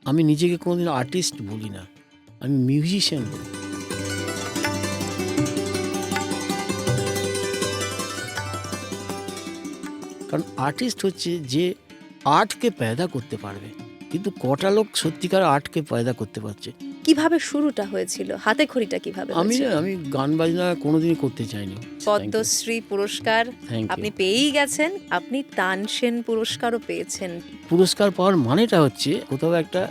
আমি নিজেকে কোনোদিন আর্টিস্ট বলি না, আমি মিউজিশিয়ান বলি। কারণ আর্টিস্ট হচ্ছে যে আর্টকে পয়দা করতে পারবে, কিন্তু কটা লোক সত্যিকার আর্টকে পয়দা করতে পারছে? কিভাবে শুরুটা হয়েছিল, হাতে খড়িটা কিভাবে হয়েছিল? আমি গান বাজনা কোনোদিনই করতে চাইনি। পদ্মশ্রী পুরস্কার থ্যাংক ইউ। আপনি পেয়েই গেছেন, আপনি তানসেন পুরস্কারও পেয়েছেন। পুরস্কার পাওয়ার মানেটা হচ্ছে কোথাও একটা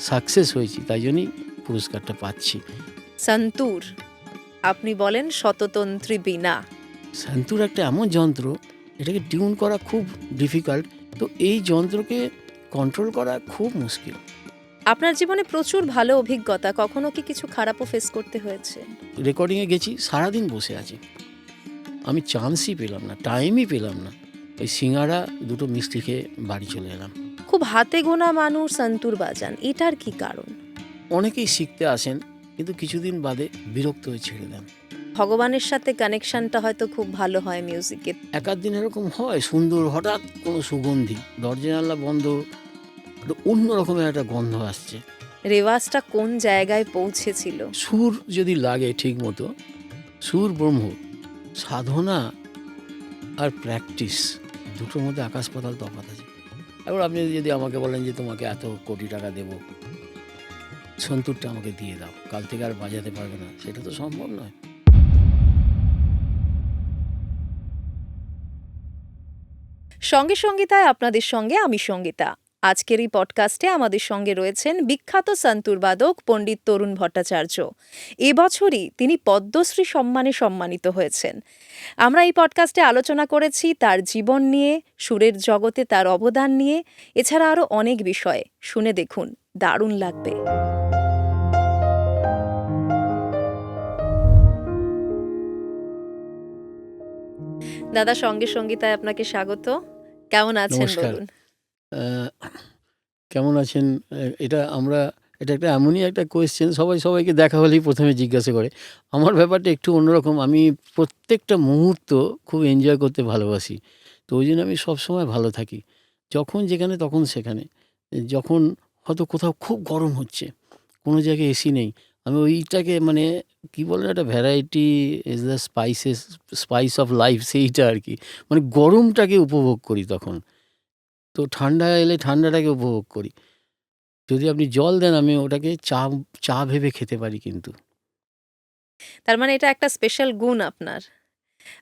সাকসেস হয়েছি, তাই জন্যই পুরস্কারটা পাচ্ছি। সন্তুর আপনি বলেন শততন্ত্রী বীণা। সান্তুর একটা এমন যন্ত্র, এটাকে টিউন করা খুব ডিফিকাল্ট, তো এই যন্ত্রকে কন্ট্রোল করা খুব মুশকিল। আপনার জীবনে প্রচুর ভালো অভিজ্ঞতা, কখনো কি কিছু খারাপও ফেস করতে হয়েছে? রেকর্ডিংয়ে গেছি, সারাদিন বসে আছি, আমি চান্সই পেলাম না, টাইমই পেলাম না। ওই সিঙ্গারা দুটো মিষ্টি খেয়ে বাড়ি চলে এলাম। খুব হাতে গোনা মানুষ সন্তুর বাজান, এটার কি কারণ? অনেকেই শিখতে আসেন, কিন্তু কিছুদিন বাদে বিরক্ত হয়ে ছেড়ে দেন। ভগবানের সাথে কানেকশনটা হয়তো খুব ভালো হয় মিউজিকে। এক আধ দিন এরকম হয়, সুন্দর হঠাৎ কোনো সুগন্ধি, দরজা জানলা বন্ধ, একটা অন্য রকমের একটা গন্ধ আসছে। রেওয়াজটা কোন জায়গায় পৌঁছেছিল? সুর যদি লাগে ঠিক মতো, সুর ব্রহ্ম, সাধনা আর প্র্যাকটিস, দুটোর মধ্যে আকাশ পাতাল তফাৎ আছে। এবার আপনি যদি আমাকে বলেন যে তোমাকে এত কোটি টাকা দেব, সন্তুরটা আমাকে দিয়ে দাও, কাল থেকে আর বাজাতে পারবে না, সেটা তো সম্ভব নয়। সঙ্গে সঙ্গীতায় আপনাদের সঙ্গে আমি সঙ্গীতা। আজকের এই পডকাস্টে আমাদের সঙ্গে রয়েছেন বিখ্যাত সন্তুর বাদক পণ্ডিত তরুণ ভট্টাচার্য। এবছরই তিনি পদ্মশ্রী সম্মানে সম্মানিত হয়েছেন। আমরা এই পডকাস্টে আলোচনা করেছি তার জীবন নিয়ে, সুরের জগতে তার অবদান নিয়ে, এছাড়া আরও অনেক বিষয়ে। শুনে দেখুন, দারুণ লাগবে। দাদা, সঙ্গে সঙ্গীতায় আপনাকে স্বাগত। কেমন আছেন নমস্কার। বলুন? কেমন আছেন? এটা একটা এমনই একটা কোয়েশ্চেন, সবাইকে দেখা হলেই প্রথমে জিজ্ঞাসা করে। আমার ব্যাপারটা একটু অন্যরকম, আমি প্রত্যেকটা মুহূর্ত খুব এনজয় করতে ভালোবাসি, তো ওই জন্য আমি সবসময় ভালো থাকি, যখন যেখানে তখন সেখানে। যখন হয়তো কোথাও খুব গরম হচ্ছে, কোনো জায়গায় এসি নেই, আমি ওইটাকে মানে কী বলেন, একটা variety is the spice of life, সেইটা আর কি, মানে গরমটাকে উপভোগ করি তখন। তো ঠান্ডা এলে ঠান্ডাটাকে উপভোগ করি। যদি আপনি জল দেন, আমি ওটাকে চা ভেবে খেতে পারি। কিন্তু তার মানে এটা একটা স্পেশাল গুণ আপনার।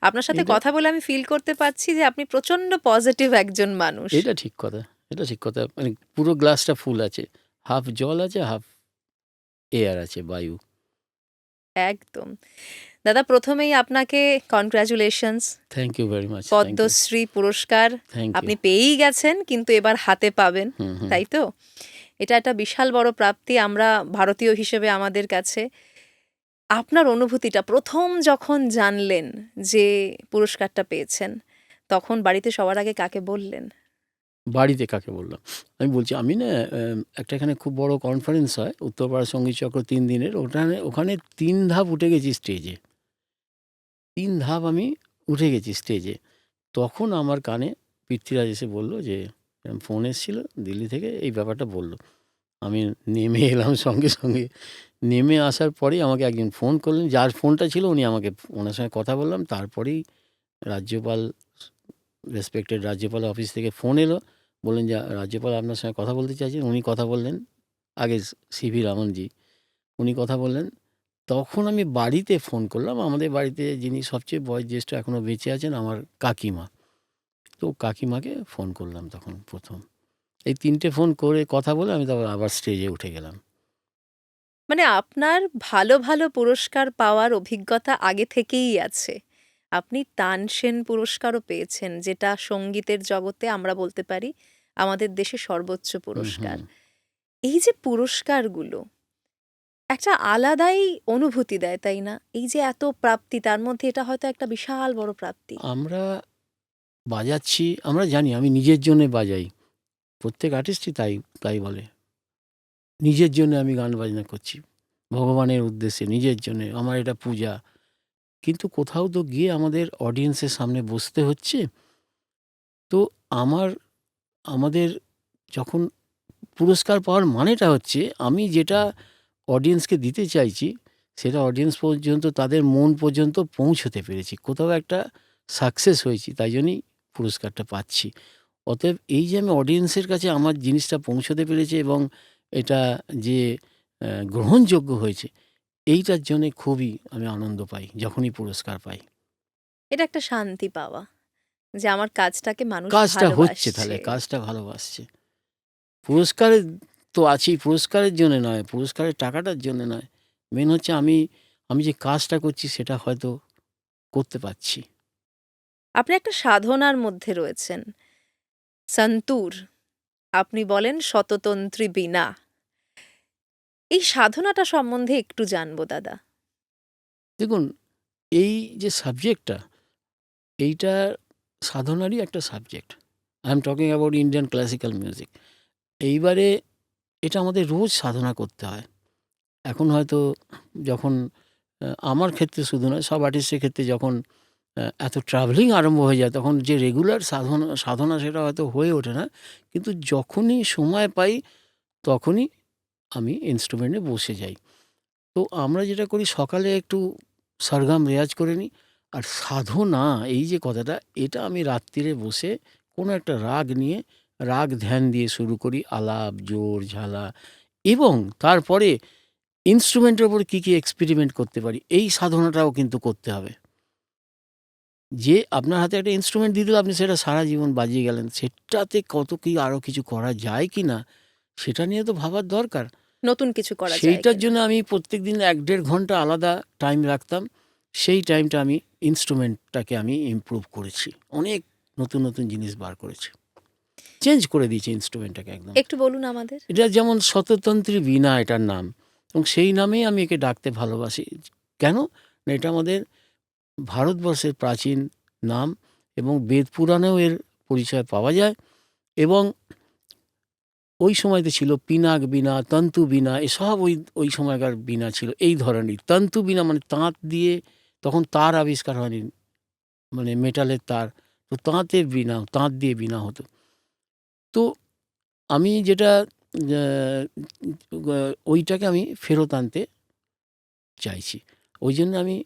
আপনার সাথে এটা কথা বলে আমি ফিল করতে পারছি যে আপনি প্রচন্ড পজিটিভ একজন মানুষ। এটা ঠিক কথা, এটা ঠিক কথা। মানে পুরো গ্লাসটা ফুল আছে, হাফ জল আছে, হাফ এয়ার আছে, বায়ু। একদম। দাদা, প্রথমেই আপনাকে congratulations. Thank you very much. Thank you. Padmashri পুরস্কার থ্যাংক ইউ। আপনি পেয়েই গেছেন, কিন্তু এবার হাতে পাবেন, হুম। তাই তো? এটা একটা বিশাল বড় প্রাপ্তি আমরা ভারতীয় হিসেবে আমাদের কাছে। আপনার অনুভূতিটা প্রথম যখন জানলেন যে পুরস্কারটা পেয়েছেন, তখন বাড়িতে সবার আগে কাকে বললেন? বাড়িতে কাকে বললাম? আমি বলছি, আমি না একটা এখানে খুব বড় কনফারেন্স হয়, উত্তরপাড়া সঙ্গীত চক্র ৩ দিনের, ওখানে ৩ ধাপ উঠে গেছি স্টেজে। ৩ ধাপ আমি উঠে গেছি স্টেজে। তখন আমার কানে পৃথ্বীরাজ এসে বলল যে এরকম ফোন এসেছিল দিল্লি থেকে, এই ব্যাপারটা বলল। আমি নেমে এলাম, সঙ্গে নেমে আসার পরেই আমাকে একজন ফোন করলেন, যার ফোনটা ছিল উনি আমাকে, ওনার সঙ্গে কথা বললাম। তারপরেই রাজ্যপাল, রেসপেক্টেড রাজ্যপাল অফিস থেকে ফোন এলো, বললেন যে রাজ্যপাল আপনার সঙ্গে কথা বলতে চাইছেন। উনি কথা বললেন, আগে সিভি রামনজি, উনি কথা বললেন। তখন আমি বাড়িতে ফোন করলাম, আমাদের বাড়িতে যিনি সবচেয়ে বয়োজ্যেষ্ঠ এখনও বেঁচে আছেন, আমার কাকিমা। তো কাকিমাকে ফোন করলাম তখন প্রথম। এই ৩টে ফোন করে কথা বলে আমি তারপর আবার স্টেজে উঠে গেলাম। মানে আপনার ভালো ভালো পুরস্কার পাওয়ার অভিজ্ঞতা আগে থেকেই আছে। আপনি তানসেন পুরস্কারও পেয়েছেন, যেটা সঙ্গীতের জগতে আমরা বলতে পারি আমাদের দেশে সর্বোচ্চ পুরস্কার। হুম। এই যে পুরস্কারগুলো একটা আলাদাই অনুভূতি দেয়, তাই না? এই যে এত প্রাপ্তি, তার মধ্যে এটা হয়তো একটা বিশাল বড় প্রাপ্তি। আমরা বাজাচ্ছি, আমরা জানি আমি নিজের জন্যে বাজাই, প্রত্যেক আর্টিস্টই তাই তাই বলে। নিজের জন্য আমি গান বাজনা করছি, ভগবানের উদ্দেশ্যে, নিজের জন্যে, আমার এটা পূজা। কিন্তু কোথাও তো গিয়ে আমাদের অডিয়েন্সের সামনে বসতে হচ্ছে। তো আমাদের যখন পুরস্কার পাওয়ার মানেটা হচ্ছে আমি যেটা অডিয়েন্সকে দিতে চাইছি সেটা অডিয়েন্স পর্যন্ত, তাদের মন পর্যন্ত পৌঁছতে পেরেছি, কোথাও একটা সাকসেস হয়েছি, তাই জন্যই পুরস্কারটা পাচ্ছি। অতএব এই যে আমি অডিয়েন্সের কাছে আমার জিনিসটা পৌঁছতে পেরেছি এবং এটা যে গ্রহণযোগ্য হয়েছে, এইটার জন্যে খুবই আমি আনন্দ পাই যখনই পুরস্কার পাই। এটা একটা শান্তি পাওয়া যে আমার কাজটাকে মানুষ কাজটা হচ্ছে, ভালোবাসছে। তাহলে কাজটা ভালোবাসছে। পুরস্কারের তো আছেই, পুরস্কারের জন্য নয়, পুরস্কারের টাকাটার জন্য নয়, মেন হচ্ছে আমি আমি যে কাজটা করছি সেটা হয়তো করতে পারছি। আপনি একটা সাধনার মধ্যে রয়েছেন। সন্তুর, আপনি বলেন শততন্ত্রী বীণা। এই সাধনাটা সম্বন্ধে একটু জানবো দাদা। দেখুন, এই যে সাবজেক্টটা, এইটা সাধনারই একটা subject. I am talking about Indian classical music. এইবারে এটা আমাদের রোজ সাধনা করতে হয়। এখন হয়তো যখন আমার ক্ষেত্রে শুধু নয়, সব আর্টিস্টের ক্ষেত্রে যখন এত ট্রাভেলিং আরম্ভ হয়ে যায়, তখন যে রেগুলার সাধনা সেটা হয়তো হয়ে ওঠে না। কিন্তু যখনই সময় পাই তখনই আমি ইনস্ট্রুমেন্টে বসে যাই। তো আমরা যেটা করি, সকালে একটু সরগম রেয়াজ করে নিই। আর সাধনা, এই যে কথাটা, এটা আমি রাত্তিরে বসে কোনো একটা রাগ নিয়ে রাগ ধ্যান দিয়ে শুরু করি, আলাপ, জোর, ঝালা, এবং তারপরে ইনস্ট্রুমেন্টের উপর কী কী এক্সপেরিমেন্ট করতে পারি, এই সাধনাটাও কিন্তু করতে হবে। যে আপনার হাতে একটা ইনস্ট্রুমেন্ট দিয়ে দিল, আপনি সেটা সারা জীবন বাজিয়ে গেলেন, সেটাতে কত কি আরও কিছু করা যায় কি না সেটা নিয়ে তো ভাবার দরকার। নতুন কিছু করা যায় সেইটার কিনা। জন্য আমি প্রত্যেকদিন ১-১.৫ ঘন্টা আলাদা টাইম রাখতাম। সেই টাইমটা আমি ইনস্ট্রুমেন্টটাকে আমি ইমপ্রুভ করেছি। অনেক নতুন, নতুন জিনিস বার করেছি। চেঞ্জ করে দিয়েছি ইনস্ট্রুমেন্টটাকে একদম। একটু বলুন আমাদের। এটা যেমন শততন্ত্রী বীণা এটার নাম, এবং সেই নামেই আমি একে ডাকতে ভালোবাসি। কেন? না, এটা আমাদের ভারতবর্ষের প্রাচীন নাম, এবং বেদ পুরাণেও এর পরিচয় পাওয়া যায়। এবং ওই সময়তে ছিল পিনাক বীণা, তন্তু বীণা, এসব ওই সময়কার বীণা ছিল এই ধরনের। তন্তু বীণা মানে তাঁত দিয়ে, তখন তার আবিষ্কার হয়নি, মানে মেটালের তার, তো তাঁতের বীণা, তাঁত দিয়ে বীণা হতো। তো আমি যেটা ওইটাকে আমি ফেরত আনতে চাইছি। ওই জন্য আমি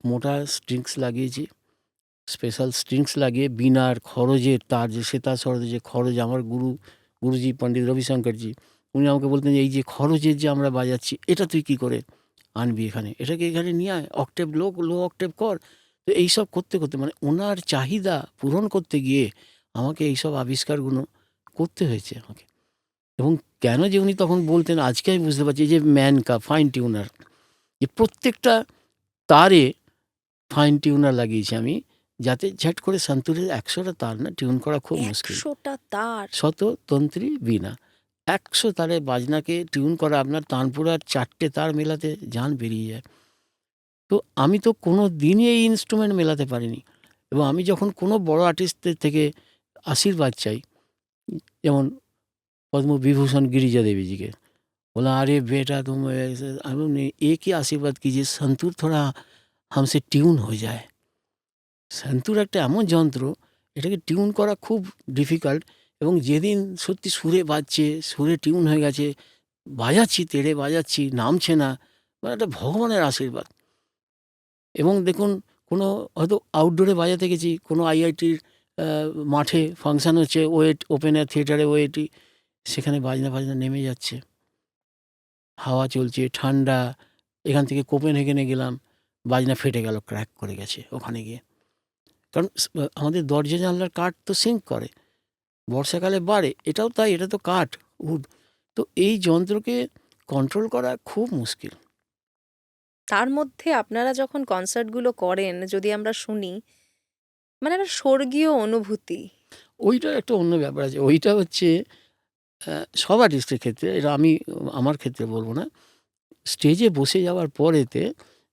মোটা স্ট্রিংস লাগিয়েছি, স্পেশাল স্ট্রিংস লাগিয়ে বীণার খরজের তার, যে সেতার স্বরের যে খরজ, আমার গুরুজি পণ্ডিত রবিশঙ্করজি, উনি আমাকে বলতেন যে এই যে খরচের যে আমরা বাজাচ্ছি, এটা তুই কি করে আনবি এখানে, এটাকে এখানে নিয়ে আয়, অক্টেভ লো অক্টেভ কর। তো এইসব করতে করতে, মানে ওনার চাহিদা পূরণ করতে গিয়ে আমাকে এইসব আবিষ্কারগুলো করতে হয়েছে আমাকে। এবং কেন যে উনি তখন বলতেন, আজকে আমি বুঝতে পারছি, যে ম্যানকা ফাইন টিউনার, যে প্রত্যেকটা তারে ফাইন টিউনার লাগিয়েছি আমি, যাতে ঝট করে সন্তুরের ১০০টা তার না টিউন করা খুব মুশকিল। ১০০টা তার। শততন্ত্রী বীণা, ১০০ তারে বাজনাকে টিউন করা, আপনার তানপুরার ৪টে তার মেলাতে জান বেরিয়ে যায়। তো আমি তো কোনো দিনই এই ইনস্ট্রুমেন্ট মেলাতে পারিনি। এবং আমি যখন কোনো বড় আর্টিস্টদের থেকে আশীর্বাদ চাই, যেমন पद्मविभूषण गिरिजा देवी जी के, बोला अरे बेटा तुम ऐसे, हम लोग ने एक ही आशीर्वाद कीजिए, संतूर थोड़ा हमसे টিউন হয়ে যায়। সন্তুর একটা এমন যন্ত্র, এটাকে টিউন করা খুব ডিফিকাল্ট। এবং যেদিন সত্যি সুরে বাজছে, সুরে টিউন হয়ে গেছে, বাজাচ্ছি, তেড়ে বাজাচ্ছি, নামছে না, মানে একটা ভগবানের আশীর্বাদ। এবং দেখুন, কোনো হয়তো আউটডোরে বাজাতে গেছি, কোনো আইআইটির মাঠে ফাংশান হচ্ছে, ওয়েট ওপেন এয়ার থিয়েটারে ওয়েটি, সেখানে বাজনা নেমে যাচ্ছে, হাওয়া চলছে, ঠান্ডা। এখান থেকে কোপেনহেগেনে গেলাম, বাজনা ফেটে গেল, ক্র্যাক করে গেছে ওখানে গিয়ে। কারণ আমাদের দরজা জানলার কাঠ তো সিঙ্ক করে, বর্ষাকালে বাড়ে, এটাও তাই, এটা তো কাঠ, উড। তো এই যন্ত্রকে কন্ট্রোল করা খুব মুশকিল। তার মধ্যে আপনারা যখন কনসার্টগুলো করেন, যদি আমরা শুনি, মানে একটা স্বর্গীয় অনুভূতি। ওইটার একটা অন্য ব্যাপার আছে। ওইটা হচ্ছে সব আর্টিস্টের ক্ষেত্রে, এটা আমি আমার ক্ষেত্রে বলবো না। স্টেজে বসে যাওয়ার পরেতে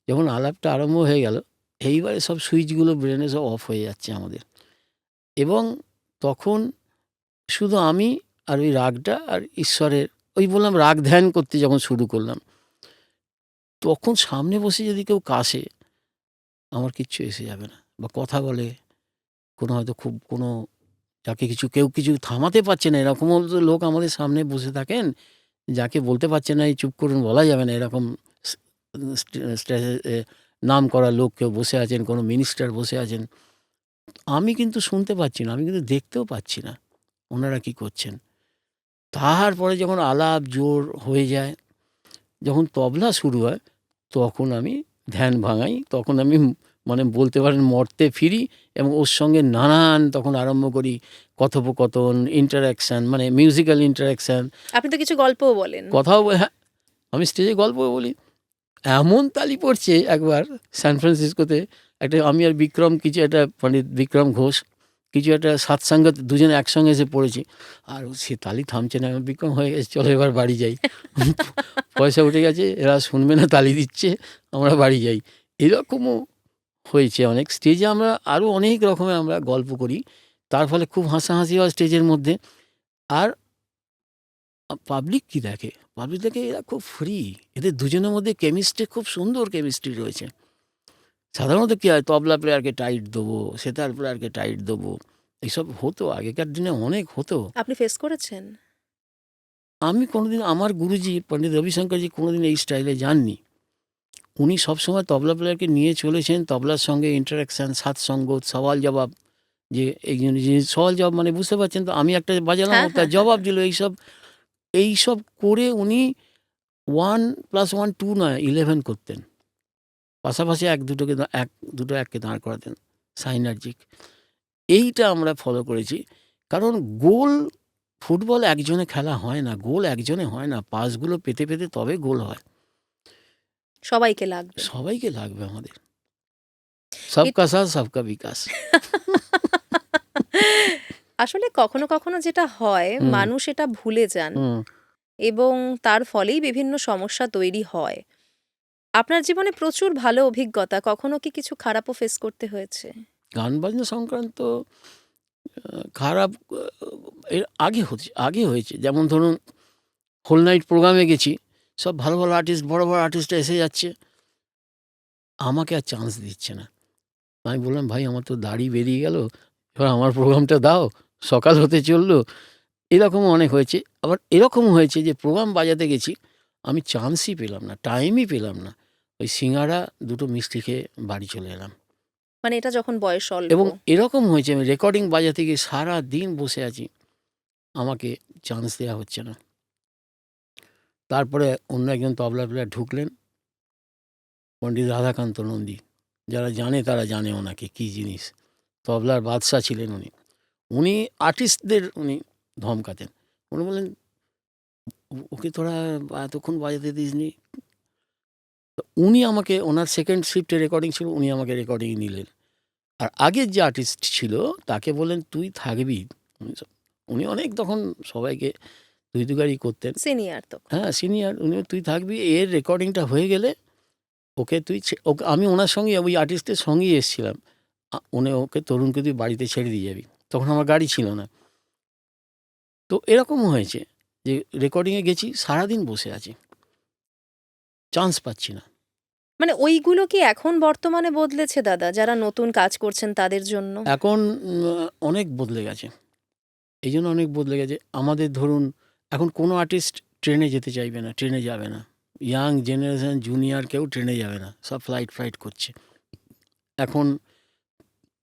যখন আলাপটা আরম্ভ হয়ে গেল, এইবারে সব সুইচগুলো ব্রেনে সব অফ হয়ে যাচ্ছে আমাদের। এবং তখন শুধু আমি আর ওই রাগটা আর ঈশ্বরের, ওই বললাম রাগ ধ্যান করতে যখন শুরু করলাম, তখন সামনে বসে যদি কেউ কাশে, আমার কিচ্ছু এসে যাবে না, বা কথা বলে, কোনো হয়তো খুব কোনো যাকে কেউ কিছু থামাতে পারছে না, এরকমও তো লোক আমাদের সামনে বসে থাকেন, যাকে বলতে পারছে না এই চুপ করুন, বলা যাবে না, এরকম স্টেজে নাম করা লোক কেউ বসে আছেন, কোনো মিনিস্টার বসে আছেন। আমি কিন্তু শুনতে পাচ্ছি না, আমি কিন্তু দেখতেও পাচ্ছি না ওনারা কি করছেন। তারপরে যখন আলাপ জোর হয়ে যায়, যখন তবলা শুরু হয়, তখন আমি ধ্যান ভাঙাই, তখন আমি মানে বলতে পারেন মর্তে ফিরি, এবং ওর সঙ্গে নানান তখন আরম্ভ করি কথোপকথন, ইন্টারাকশান, মানে মিউজিক্যাল ইন্টারাকশান। আপনি তো কিছু গল্পও বলেন। কথাও হ্যাঁ, আমি স্টেজে গল্প বলি। এমন তালি পড়ছে একবার সান ফ্রান্সিসকোতে, আমি আর বিক্রম, কিছু একটা পণ্ডিত বিক্রম ঘোষ, কিছু একটা সৎসঙ্গত দুজনে একসঙ্গে এসে পড়েছি, আর সে তালি থামছে না। বিক্রম, হয়ে গেছে, চলো এবার বাড়ি যাই, পয়সা উঠে গেছে, এরা শুনবে না, তালি দিচ্ছে, আমরা বাড়ি যাই। এরকমও হয়েছে অনেক। স্টেজে আমরা আরও অনেক রকমের আমরা গল্প করি, তার ফলে খুব হাসাহাসি হয় স্টেজের মধ্যে। আর পাবলিক কি দেখে? পাবলিক দেখে এরা খুব ফ্রি, এদের দুজনের মধ্যে কেমিস্ট্রি, খুব সুন্দর কেমিস্ট্রি রয়েছে। সাধারণত কী হয়, তবলা প্লেয়ারকে টাইট দেবো, সেতার প্লেয়ারকে টাইট দেবো, এইসব হতো আগেকার দিনে, অনেক হতো। আপনি ফেস করেছেন? আমি কোনোদিন, আমার গুরুজি পণ্ডিত রবিশঙ্করজি কোনোদিন এই স্টাইলে যাননি। উনি সবসময় তবলা প্লেয়ারকে নিয়ে চলেছেন, তবলার সঙ্গে ইন্টারাকশান, সাৎসঙ্গত, সওয়াল জবাব, যে এই জিনিস সওয়াল জবাব মানে বুঝতে পারছেন তো, আমি একটা বাজালাম, হ্যাঁ, তার হ্যাঁ, জবাব দিল, এইসব করে উনি 1+1 2 নয় 11 করতেন। পাশাপাশি এক দুটোকে দাঁড় করাতেন, সাইনার্জিক। এইটা আমরা ফলো করেছি, কারণ গোল, ফুটবল একজনে খেলা হয় না, গোল একজনে হয় না, পাসগুলো পেতে পেতে তবে গোল হয়। সবাইকে লাগবে। সবাইকে লাগবে আমাদের, সবকা সাথ সবকা বিকাশ। আসলে কখনো কখনো যেটা হয়, হুম। মানুষ এটা ভুলে যান, হুম। এবং তার ফলেই বিভিন্ন সমস্যা তৈরি হয়। আপনার জীবনে প্রচুর ভালো অভিজ্ঞতা, কখনো কি কিছু খারাপও ফেস করতে হয়েছে? গান বাজনা সংক্রান্ত খারাপ এর আগে হয়েছে। যেমন ধরুন, হোল নাইট প্রোগ্রামে গেছি, সব ভালো ভালো আর্টিস্ট, বড় বড় আর্টিস্টরা এসে যাচ্ছে, আমাকে আর চান্স দিচ্ছে না। আমি বললাম, ভাই আমার তো দাড়ি বেরিয়ে গেল, এবার আমার প্রোগ্রামটা দাও, সকাল হতে চললো। এরকমও অনেক হয়েছে। আবার এরকমও হয়েছে যে প্রোগ্রাম বাজাতে গেছি, আমি চান্সই পেলাম না, টাইমই পেলাম না, ওই সিঙ্গারা দুটো মিষ্টি খেয়ে বাড়ি চলে এলাম। মানে এটা যখন বয়স অল্প। এবং এরকম হয়েছে, আমি রেকর্ডিং বাজাতে গিয়ে সারা দিন বসে আছি, আমাকে চান্স দেওয়া হচ্ছে না। তারপরে অন্য একজন তবলা প্লেয়ার ঢুকলেন, পণ্ডিত রাধাকান্ত নন্দী, যারা জানে তারা জানে ওনাকে কী জিনিস, তবলার বাদশাহ ছিলেন উনি। উনি আর্টিস্টদের উনি ধমকাতেন। উনি বললেন, ওকে তোরা এতক্ষণ বাজাতে দিসনি। তো উনি আমাকে, ওনার সেকেন্ড শিফটে রেকর্ডিং ছিল, উনি আমাকে রেকর্ডিং নিলেন। আর আগের যে আর্টিস্ট ছিল তাকে বললেন, তুই থাকবি। উনি অনেক তখন সবাইকে দুই দুগাড়ি করতেন, সিনিয়র তো। হ্যাঁ সিনিয়র। উনি, তুই থাকবি, এর রেকর্ডিংটা হয়ে গেলে ওকে ওকে, আমি ওনার সঙ্গে, ওই আর্টিস্টের সঙ্গেই এসেছিলাম, উনি ওকে, তরুণকে তুই বাড়িতে ছেড়ে দিয়ে যাবি। তখন আমার গাড়ি ছিল না। তো এরকমও হয়েছে যে রেকর্ডিংয়ে গেছি, সারাদিন বসে আছি, চান্স পাচ্ছি না। মানে ওইগুলো কি এখন বর্তমানে বদলেছে দাদা, যারা নতুন কাজ করছেন তাদের জন্য? এখন অনেক বদলে গেছে, এই জন্য অনেক বদলে গেছে। আমাদের ধরুন, এখন কোনো আর্টিস্ট ট্রেনে যেতে চাইবে না, ট্রেনে যাবে না। ইয়াং জেনারেশন, জুনিয়র কেউ ট্রেনে যাবে না, সব ফ্লাইট করছে। এখন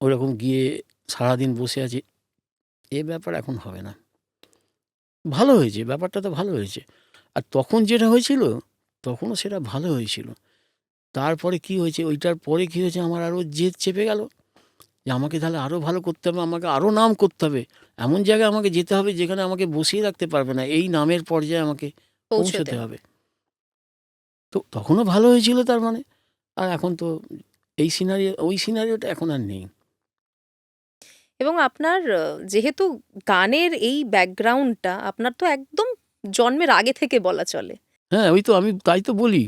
ওরকম গিয়ে সারাদিন বসে আছি, এ ব্যাপার এখন হবে না। ভালো হয়েছে, ব্যাপারটা তো ভালো হয়েছে। আর তখন যেটা হয়েছিল, তখনও সেটা ভালো হয়েছিল। তারপরে কি হয়েছে, ওইটার পরে কি হয়েছে, আমার আরও জেদ চেপে গেল যে আমাকে তাহলে আরও ভালো করতে হবে, আমাকে আরও নাম করতে হবে, এমন জায়গায় আমাকে যেতে হবে যেখানে আমাকে বসিয়ে রাখতে পারবে না, এই নামের পর্যায়ে আমাকে পৌঁছতে হবে। তো তখনও ভালো হয়েছিল তার মানে। আর এখন তো ওই সিনারিওটা এখন আর নেই। এবং আপনার যেহেতু গানের এই ব্যাকগ্রাউন্ডটা আপনার তো একদম জন্মের আগে থেকে বলা চলে। হ্যাঁ, ওই তো আমি তাই তো বলি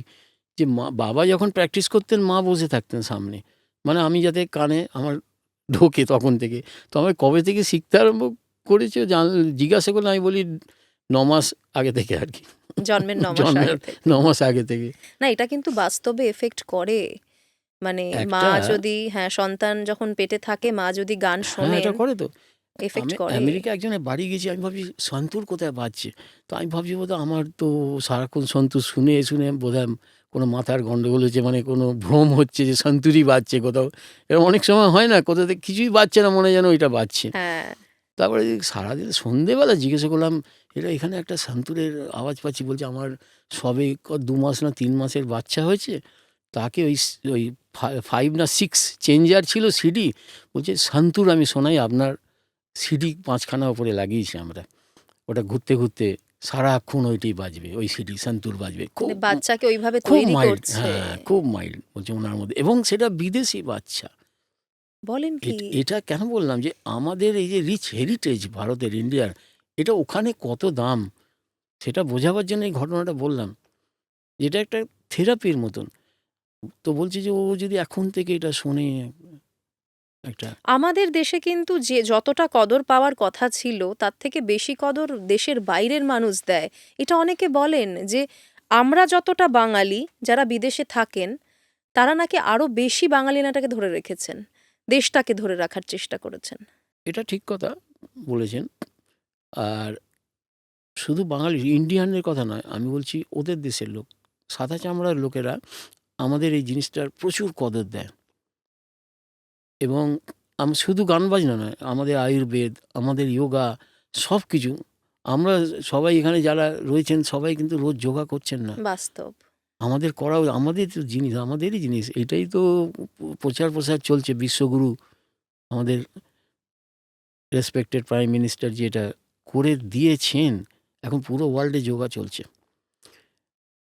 যে বাবা যখন প্র্যাকটিস করতেন, মা বসে থাকতেন সামনে, মানে আমি যাতে কানে আমার ঢোকে তখন থেকে। তো আমি কবে থেকে শিখতে আরম্ভ করেছি জিজ্ঞাসা করলে আমি বলি 9 মাস আগে থেকে আর কি। জন্মের 9 মাস জন্মের আগে থেকে। 9 মাস আগে থেকে। না, এটা কিন্তু বাস্তবে এফেক্ট করে। মানে মা একটা যদি, হ্যাঁ, সন্তান যখন পেটে থাকে, মা যদি গান হ্যাঁ, শোনেন, এটা করে তো। এফেক্ট আমি করে। আমেরিকা একজনের বাড়ি গেছি, আমি ভাবছি সন্তুর কোথায় বাজছে। তো আমি ভাবছি বোধহয় আমার তো সারাক্ষণ সন্তুর শুনে শুনে বোধহয় কোনো মাথার গন্ডগোল হচ্ছে, মানে কোনো ভ্রম হচ্ছে যে সন্তুরই বাজছে কোথাও। এরকম অনেক সময় হয় না, কোথাও থেকে কিছুই বাজছে না, মনে হয় যেন ওইটা বাজছে। হ্যাঁ, তারপরে সারাদিন সন্ধেবেলা জিজ্ঞাসা করলাম, এটা এখানে একটা সন্তুরের আওয়াজ পাচ্ছি। বলছে আমার সবে 2 মাস না 3 মাসের বাচ্চা হয়েছে, তাকে ওই 5 না 6 চেঞ্জার ছিল সিডি, বলছে সন্তুর আমি শোনাই, আপনার সিডি 5খানা ওপরে লাগিয়েছি আমরা, ওটা ঘুরতে ঘুরতে সারাক্ষণ ওইটাই বাজবে, ওই সিডি সন্তুর বাজবে। মানে খুব বাচ্চাকে ওইভাবে খুব তৈরি মাইল্ড, করছে। হ্যাঁ খুব মাইল্ড বলছে ওনার মধ্যে, এবং সেটা বিদেশি বাচ্চা। বলেন কি? এটা কেন বললাম যে আমাদের এই যে রিচ হেরিটেজ ভারতের, ইন্ডিয়ার, এটা ওখানে কত দাম সেটা বোঝাবার জন্য এই ঘটনাটা বললাম। এটা একটা থেরাপির মতন। তো বলছি যে ও যদি এখন থেকে এটা শোনে একটা, আমাদের দেশে কিন্তু যে যতটা কদর পাওয়ার কথা ছিল তার থেকে বেশি কদর দেশের বাইরের মানুষ দেয়। এটা অনেকে বলেন যে আমরা যতটা বাঙালি, যারা বিদেশে থাকেন তারা নাকি আরো বেশি বাঙালিনাটাকে ধরে রেখেছেন, দেশটাকে ধরে রাখার চেষ্টা করেছেন। এটা ঠিক কথা বলেছেন। আর শুধু বাঙালি ইন্ডিয়ানের কথা নয়, আমি বলছি ওদের দেশের লোক, সাদা চামড়ার লোকেরা আমাদের এই জিনিসটার প্রচুর কদর দেয়। এবং শুধু গান বাজনা নয়, আমাদের আয়ুর্বেদ, আমাদের যোগা, সব কিছু। আমরা সবাই এখানে যারা রয়েছেন সবাই কিন্তু রোজ যোগা করছেন না। বাস্তব। আমাদের করা, আমাদের তো জিনিস, আমাদেরই জিনিস। এটাই তো প্রচার প্রসার চলছে। বিশ্বগুরু আমাদের রেসপেক্টেড প্রাইম মিনিস্টার যেটা করে দিয়েছেন, এখন পুরো ওয়ার্ল্ডে যোগা চলছে।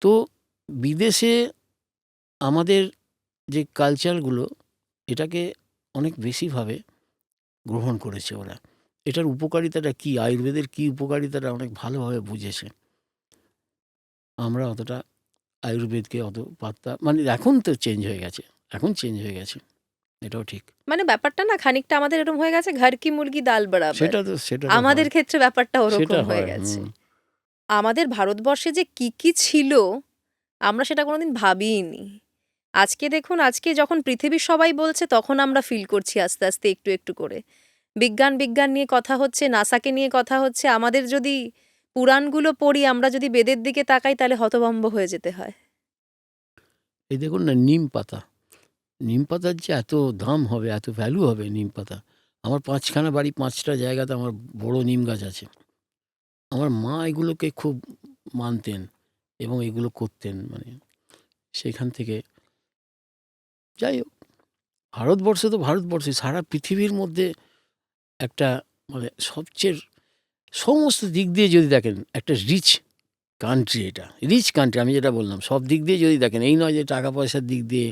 তো বিদেশে আমাদের যে কালচারগুলো, এটাকে অনেক বেশিভাবে গ্রহণ করেছে ওরা। এটার উপকারিতাটা কী, আয়ুর্বেদের কী উপকারিতাটা অনেক ভালোভাবে বুঝেছে। আমরা অতটা আয়ুর্বেদকে অত পাত্তা, মানে এখন তো চেঞ্জ হয়ে গেছে, এখন চেঞ্জ হয়ে গেছে, এটাও ঠিক। মানে ব্যাপারটা না খানিকটা আমাদের এরকম হয়ে গেছে, ঘর কি মুরগি ডাল বরাবর। সেটা তো আমাদের হয়, ক্ষেত্রে ব্যাপারটা সেটা ওরকম হয়ে হয়। গেছে। আমাদের ভারতবর্ষে যে কি কি ছিল আমরা সেটা কোনোদিন ভাবিইনি। আজকে দেখুন, আজকে যখন পৃথিবীর সবাই বলছে তখন আমরা ফিল করছি আস্তে আস্তে একটু একটু করে। বিজ্ঞান বিজ্ঞান নিয়ে কথা হচ্ছে, নাসাকে নিয়ে কথা হচ্ছে। আমাদের যদি পুরাণগুলো পড়ি, আমরা যদি বেদের দিকে তাকাই, তাহলে হতভম্ব হয়ে যেতে হয়। এই দেখুন না, নিম পাতা, নিম পাতার যে এত দাম হবে, এত ভ্যালু হবে নিম পাতা। আমার 5খানা বাড়ি, 5টা জায়গাতে আমার বড় নিম গাছ আছে। আমার মা এগুলোকে খুব মানতেন এবং এগুলো করতেন, মানে সেখান থেকে। যাই হোক, ভারতবর্ষে তো ভারতবর্ষে, সারা পৃথিবীর মধ্যে একটা, মানে সবচেয়ে সমস্ত দিক দিয়ে যদি দেখেন একটা রিচ কান্ট্রি। এটা রিচ কান্ট্রি, আমি যেটা বললাম, সব দিক দিয়ে যদি দেখেন, এই নয় যে টাকা পয়সার দিক দিয়ে,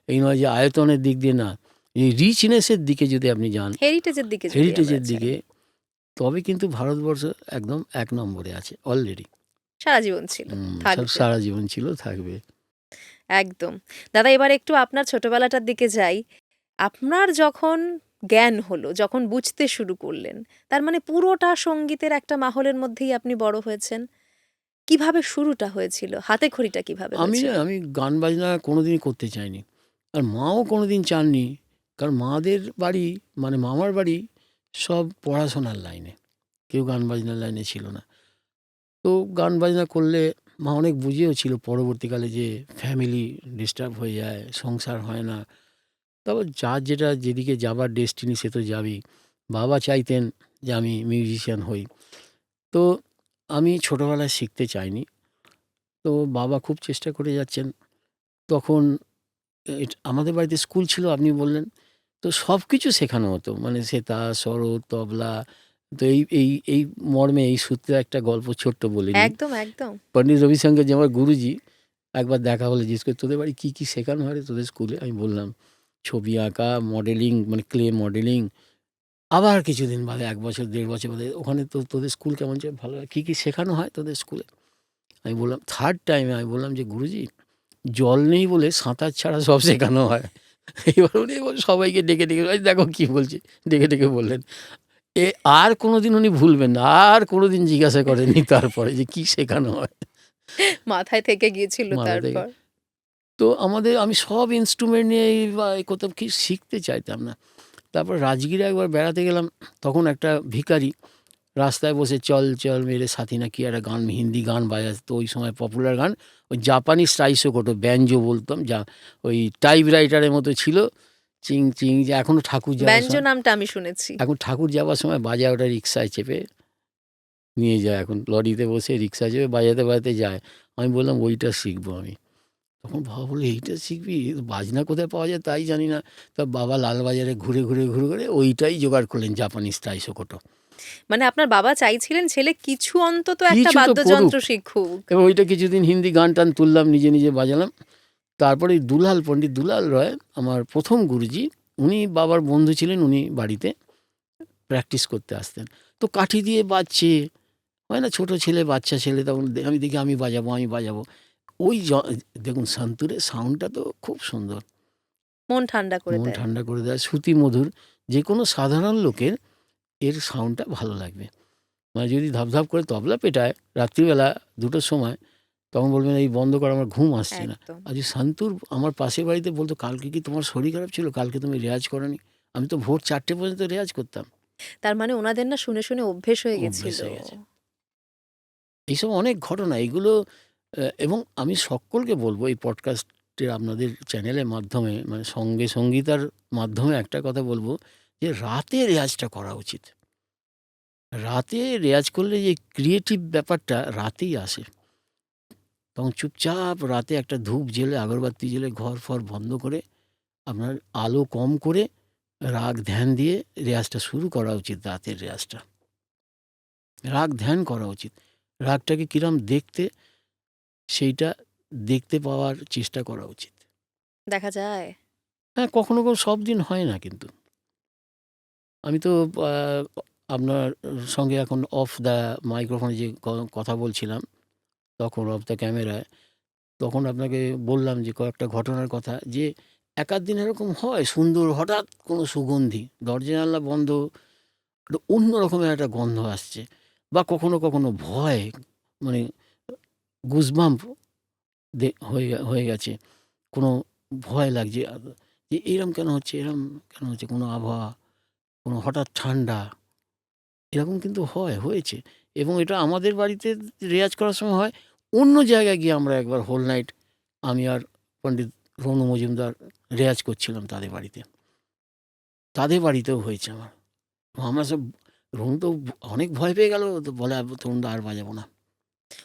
এই নয় যে আয়তনের দিক দিয়ে, না, এই রিচনেসের দিকে যদি আপনি যান, হেরিটেজের দিকে যদি আমরা হেরিটেজের চাই, দিকে, তবে কিন্তু ভারতবর্ষ একদম 1 নম্বরে আছে অলরেডি। সারা জীবন ছিল, থাকবে। সারা জীবন ছিল, থাকবে। একদম। দাদা, এবার একটু আপনার ছোটবেলাটার দিকে যাই। আপনার যখন জ্ঞান হলো, যখন বুঝতে শুরু করলেন, তার মানে পুরোটা সঙ্গীতের একটা মাহলের মধ্যেই আপনি বড় হয়েছেন। কিভাবে শুরুটা হয়েছিল? হাতেখড়িটা কিভাবে হয়েছিল? আমি গান বাজনা কোনোদিনই করতে চাইনি, আর মাও কোনোদিন চাননি। কারণ মাদের বাড়ি, মানে মামার বাড়ি, সব পড়াশোনার লাইনে, কেউ গান বাজনার লাইনে ছিল না। তো গান বাজনা করলে মা অনেক বুঝিয়েও ছিল পরবর্তীকালে যে ফ্যামিলি ডিস্টার্ব হয়ে যায়, সংসার হয় না। তারপর যার যেটা যেদিকে যাবার ডেস্টিনি সে তো যাবেই। বাবা চাইতেন যে আমি মিউজিশিয়ান হই। তো আমি ছোটোবেলায় শিখতে চাইনি। তো বাবা খুব চেষ্টা করে যাচ্ছেন। তখন আমাদের বাড়িতে স্কুল ছিল, আপনি বললেন। তো সব কিছু শেখানো হতো, মানে সেতার, সরোদ, তবলা। তো এই মর্মে, এই সূত্রে একটা গল্প ছোট্ট বলে নিই। একদম, একদম। পণ্ডিত রবিশঙ্কর যে আমার গুরুজি, একবার দেখা হলে জিজ্ঞেস করে, তোদের বাড়ি কী কী শেখানো হয় রে তোদের স্কুলে? আমি বললাম ছবি আঁকা, মডেলিং, মানে ক্লে মডেলিং। আবার কিছুদিন বাদে, 1 বছর 1.5 বছর বাদে, ওখানে তো তোদের স্কুল কেমন চলে? ভালো হয়। কী কী শেখানো হয় তোদের স্কুলে? আমি বললাম, থার্ড টাইমে আমি বললাম যে গুরুজি, জল নেই বলে সাঁতার ছাড়া সব শেখানো হয়। এবার উনি সবাইকে ডেকে ডেকে, "এই দেখো কী বলছে", ডেকে ডেকে বললেন। আর কোনোদিন উনি ভুলবেন না, আর কোনোদিন জিজ্ঞাসা করেননি তারপরে যে কী শেখানো হয় মাথায় থেকে গিয়েছিল মাথা থেকে। তারপর। তো আমি সব ইনস্ট্রুমেন্ট নিয়ে বা করতাম, কি শিখতে চাইতাম না। তারপর রাজগীরে একবার বেড়াতে গেলাম, তখন একটা ভিখারি রাস্তায় বসে চল চল মেরে সাথী না কি একটা গান, হিন্দি গান বাজাচ্ছে, তো ওই সময় পপুলার গান, ওই জাপানি স্টাইসোকোটো ব্যাঞ্জো বলতাম, যা ওই টাইপ রাইটারের মতো ছিল, চিং চিং, যে এখনও ঠাকুর যাওয়ার ব্যঞ্জন সময়, নামটা আমি শুনেছি। এখন ঠাকুর যাওয়ার সময় বাজায়, ওটা রিক্সায় চেপে নিয়ে যায়, এখন লরিতে বসে রিক্সা চেপে বাজাতে বাজাতে যায়। আমি বললাম ওইটা শিখবো আমি। তখন বাবা বললো এইটা শিখবি, বাজনা কোথায় পাওয়া যায় তাই জানি না। তা বাবা লালবাজারে ঘুরে ঘুরে ঘুরে ঘুরে ওইটাই জোগাড় করলেন, জাপানি স্টাইসোকোটো। মানে আপনার বাবা চাইছিলেন ছেলে কিছু অন্তত একটা কিছু তো বাদ্যযন্ত্র করুক। শিখুক। এবং ওইটা কিছুদিন হিন্দি গান টান তুললাম, নিজে নিজে বাজালাম। তারপরে দুলাল, পণ্ডিত দুলাল রয় আমার প্রথম গুরুজি, উনি বাবার বন্ধু ছিলেন, উনি বাড়িতে প্র্যাকটিস করতে আসতেন। তো কাঠি দিয়ে বাজছে, হয় না ছোট ছেলে বাচ্চা ছেলে, তখন আমি দেখি আমি বাজাবো আমি বাজাবো। ওই দেখুন সন্তুরের সাউন্ডটা তো খুব সুন্দর, মন ঠান্ডা করে মন দেয়। ঠান্ডা করে দেয়, শ্রুতি মধুর। যে কোনো সাধারণ লোকের এর সাউন্ডটা ভালো লাগবে। মানে যদি ধাপধাপ করে তবলা পেটায় রাত্রিবেলা 2টোর সময়, তখন বলবেন এই বন্ধ কর, আমার ঘুম আসছে না। একদম। আর যে শান্তুর আমার পাশের বাড়িতে বলতো, কালকে কি তোমার শরীর খারাপ ছিল, কালকে তুমি রেয়াজ করনি? আমি তো ভোর 4টে পর্যন্ত রেয়াজ করতাম। তার মানে ওনাদের না শুনে শুনে অভ্যেস হয়ে অভ্যেস গেছিল। হয়ে গেছে। এইসব অনেক ঘটনা এগুলো। এবং আমি সকলকে বলবো এই পডকাস্টের আপনাদের চ্যানেলের মাধ্যমে, মানে সঙ্গে সঙ্গীতার মাধ্যমে একটা কথা বলবো, যে রাতে রেয়াজটা করা উচিত। রাতে রেয়াজ করলে যে ক্রিয়েটিভ ব্যাপারটা রাতেই আসে। তখন চুপচাপ রাতে একটা ধূপ জেলে, আগরবাতি জেলে, ঘর ফর বন্ধ করে, আপনার আলো কম করে, রাগ ধ্যান দিয়ে রেয়াজটা শুরু করা উচিত। রাতের রেয়াজটা রাগ ধ্যান করা উচিত। রাগটাকে কিরম দেখতে, সেইটা দেখতে পাওয়ার চেষ্টা করা উচিত। দেখা যায়। হ্যাঁ, কখনো কখনো সব দিন হয় না, কিন্তু আমি তো আপনার সঙ্গে এখন অফ দ্য মাইক্রোফোনে যে কথা বলছিলাম, তখন অফ দ্য ক্যামেরায়, তখন আপনাকে বললাম যে কয়েকটা ঘটনার কথা, যে এক আধ দিন এরকম হয় সুন্দর, হঠাৎ কোনো সুগন্ধি, দরজা জানলা বন্ধ, একটা অন্য রকমের একটা গন্ধ আসছে, বা কখনো কখনো ভয়, মানে গুজবাম্প হয়ে গেছে, কোনো ভয় লাগছে, যে এরম কেন হচ্ছে, এরম কেন হচ্ছে, কোনো আবহাওয়া, কোনো হঠাৎ ঠান্ডা, এরকম কিন্তু হয়েছে। এবং এটা আমাদের বাড়িতে রেয়াজ করার সময় হয়। অন্য জায়গায় গিয়ে আমরা একবার হোল নাইট, আমি আর পণ্ডিত রনু মজুমদার রেয়াজ করছিলাম তাদের বাড়িতে। তাদের বাড়িতেও হয়েছে আমার। আমরা সব, রনু তো অনেক ভয় পেয়ে গেল, তো বলে তরুণদা আর বাজাবো না।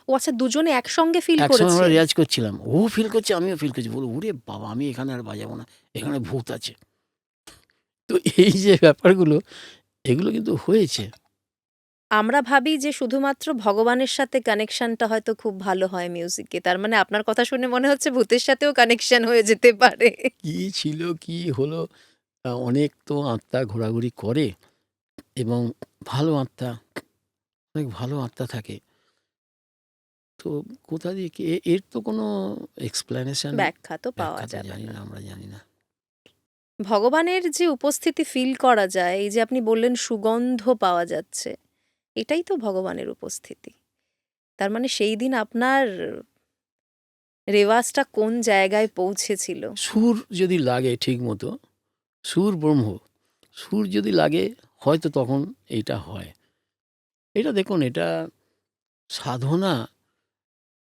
ও আচ্ছা, দুজনে একসঙ্গে ফিল একসময় আমরা করেছে। রেয়াজ করছিলাম, ও ফিল করছে আমিও ফিল করছি, বলো ওরে বাবা আমি এখানে আর বাজাবো না, এখানে ভূত আছে। তো এই যে ব্যাপারগুলো, এগুলো কিন্তু হয়েছে। আমরা ভাবি যে শুধুমাত্র ভগবানের সাথে কানেকশনটা হয়তো খুব ভালো হয় মিউজিকে। তার মানে আপনার কথা শুনে মনে হচ্ছে ভূতের সাথেও কানেকশন হয়ে যেতে পারে। কি ছিল কি হলো, অনেক তো আত্মা ঘোরাঘুরি করে, এবং ভালো আত্মা, অনেক ভালো আত্মা থাকে। তো কোথা দিয়ে কি এর তো কোনো এক্সপ্লেনেশন, ব্যাখ্যা তো পাওয়া ব্যাখ্যা তো যাবে জানি না। না, আমরা জানি না। ভগবানের যে উপস্থিতি ফিল করা যায়, এই যে আপনি বললেন সুগন্ধ পাওয়া যাচ্ছে, এটাই তো ভগবানের উপস্থিতি। তার মানে সেই দিন আপনার রেওয়াজটা কোন জায়গায় পৌঁছেছিল। সুর যদি লাগে ঠিক মতো, সুর ব্রহ্ম, সুর যদি লাগে হয়তো তখন এইটা হয়। এটা দেখুন, এটা সাধনা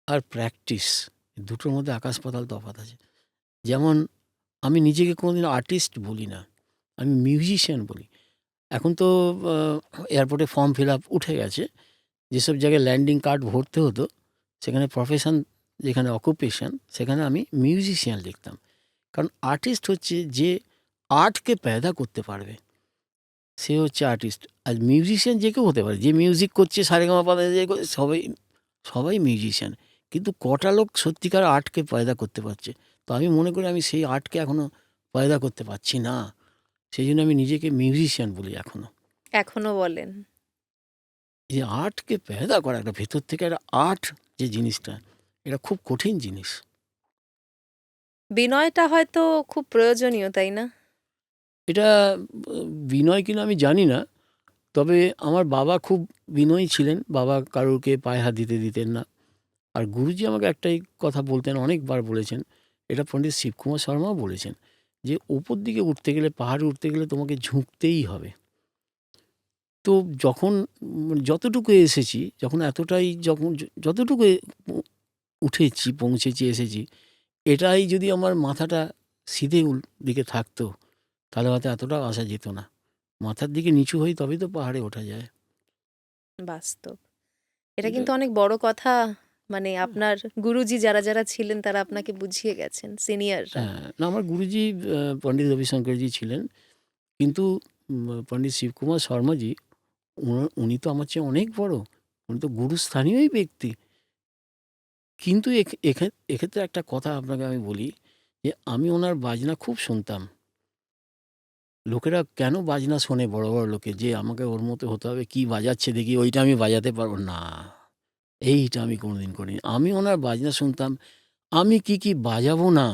আর প্র্যাকটিস, দুটোর মধ্যে আকাশ পাতাল তফাৎ আছে। যেমন আমি নিজেকে কোনোদিন আর্টিস্ট বলি না, আমি মিউজিশিয়ান বলি। এখন তো এয়ারপোর্টে ফর্ম ফিল আপ উঠে গেছে, যেসব জায়গায় ল্যান্ডিং কার্ড ভরতে হতো, সেখানে প্রফেশন, যেখানে অকুপেশন, সেখানে আমি মিউজিশিয়ান লিখতাম। কারণ আর্টিস্ট হচ্ছে যে আর্টকে পয়দা করতে পারবে, সে হচ্ছে আর্টিস্ট। আর মিউজিশিয়ান যে কেউ হতে পারে, যে মিউজিক করছে সারেগামাপা সবাই সবাই মিউজিশিয়ান। কিন্তু কটা লোক সত্যিকার আর্টকে পয়দা করতে পারছে? তো আমি মনে করি আমি সেই আর্টকে এখনও পয়দা করতে পারছি না, সেই জন্য আমি নিজেকে মিউজিশিয়ান বলি এখনও। এখনো বলেন। যে আর্টকে পয়দা করা, একটা ভেতর থেকে একটা আর্ট যে জিনিসটা, এটা খুব কঠিন জিনিস। বিনয়টা হয়তো খুব প্রয়োজনীয়, তাই না? এটা বিনয় কিনা আমি জানি না, তবে আমার বাবা খুব বিনয়ী ছিলেন। বাবা কারোরকে পায়ে হাত দিতে দিতেন না। আর গুরুজি আমাকে একটাই কথা বলতেন, অনেকবার বলেছেন, এটা পণ্ডিত শিবকুমার শর্মাও বলেছেন, যে ওপর দিকে উঠতে গেলে, পাহাড়ে উঠতে গেলে তোমাকে ঝুঁকতেই হবে। তো যখন যতটুকু এসেছি, যখন এতটাই যখন যতটুকু উঠেছি, পৌঁছেছি, এসেছি, এটাই যদি আমার মাথাটা সিধে দিকে থাকতো, তাহলে হয়তো এতটাও আসা যেত না। মাথার দিকে নিচু হই তবেই তো পাহাড়ে ওঠা যায়। বাস্তব। এটা এটা কিন্তু অনেক বড় কথা। মানে আপনার গুরুজি যারা যারা ছিলেন তারা আপনাকে বুঝিয়ে গেছেন, সিনিয়ররা। হ্যাঁ, না আমার গুরুজি পণ্ডিত রবিশঙ্করজি ছিলেন। কিন্তু পণ্ডিত শিবকুমার শর্মাজি উনি তো আমার চেয়ে অনেক বড়। উনি তো গুরুস্থানীয়ই ব্যক্তি। কিন্তু এক্ষেত্রে একটা কথা আপনাকে আমি বলি যে আমি ওনার বাজনা খুব শুনতাম। লোকেরা কেন বাজনা শোনে, বড় বড় লোকে, যে আমাকে ওর মতো হতে হবে, কি বাজাচ্ছে দেখি ওইটা আমি বাজাতে পারবো না, এইটা আমি কোনোদিন করিনি। আমি ওনার বাজনা শুনতাম। আমি কি কি বাজাবো না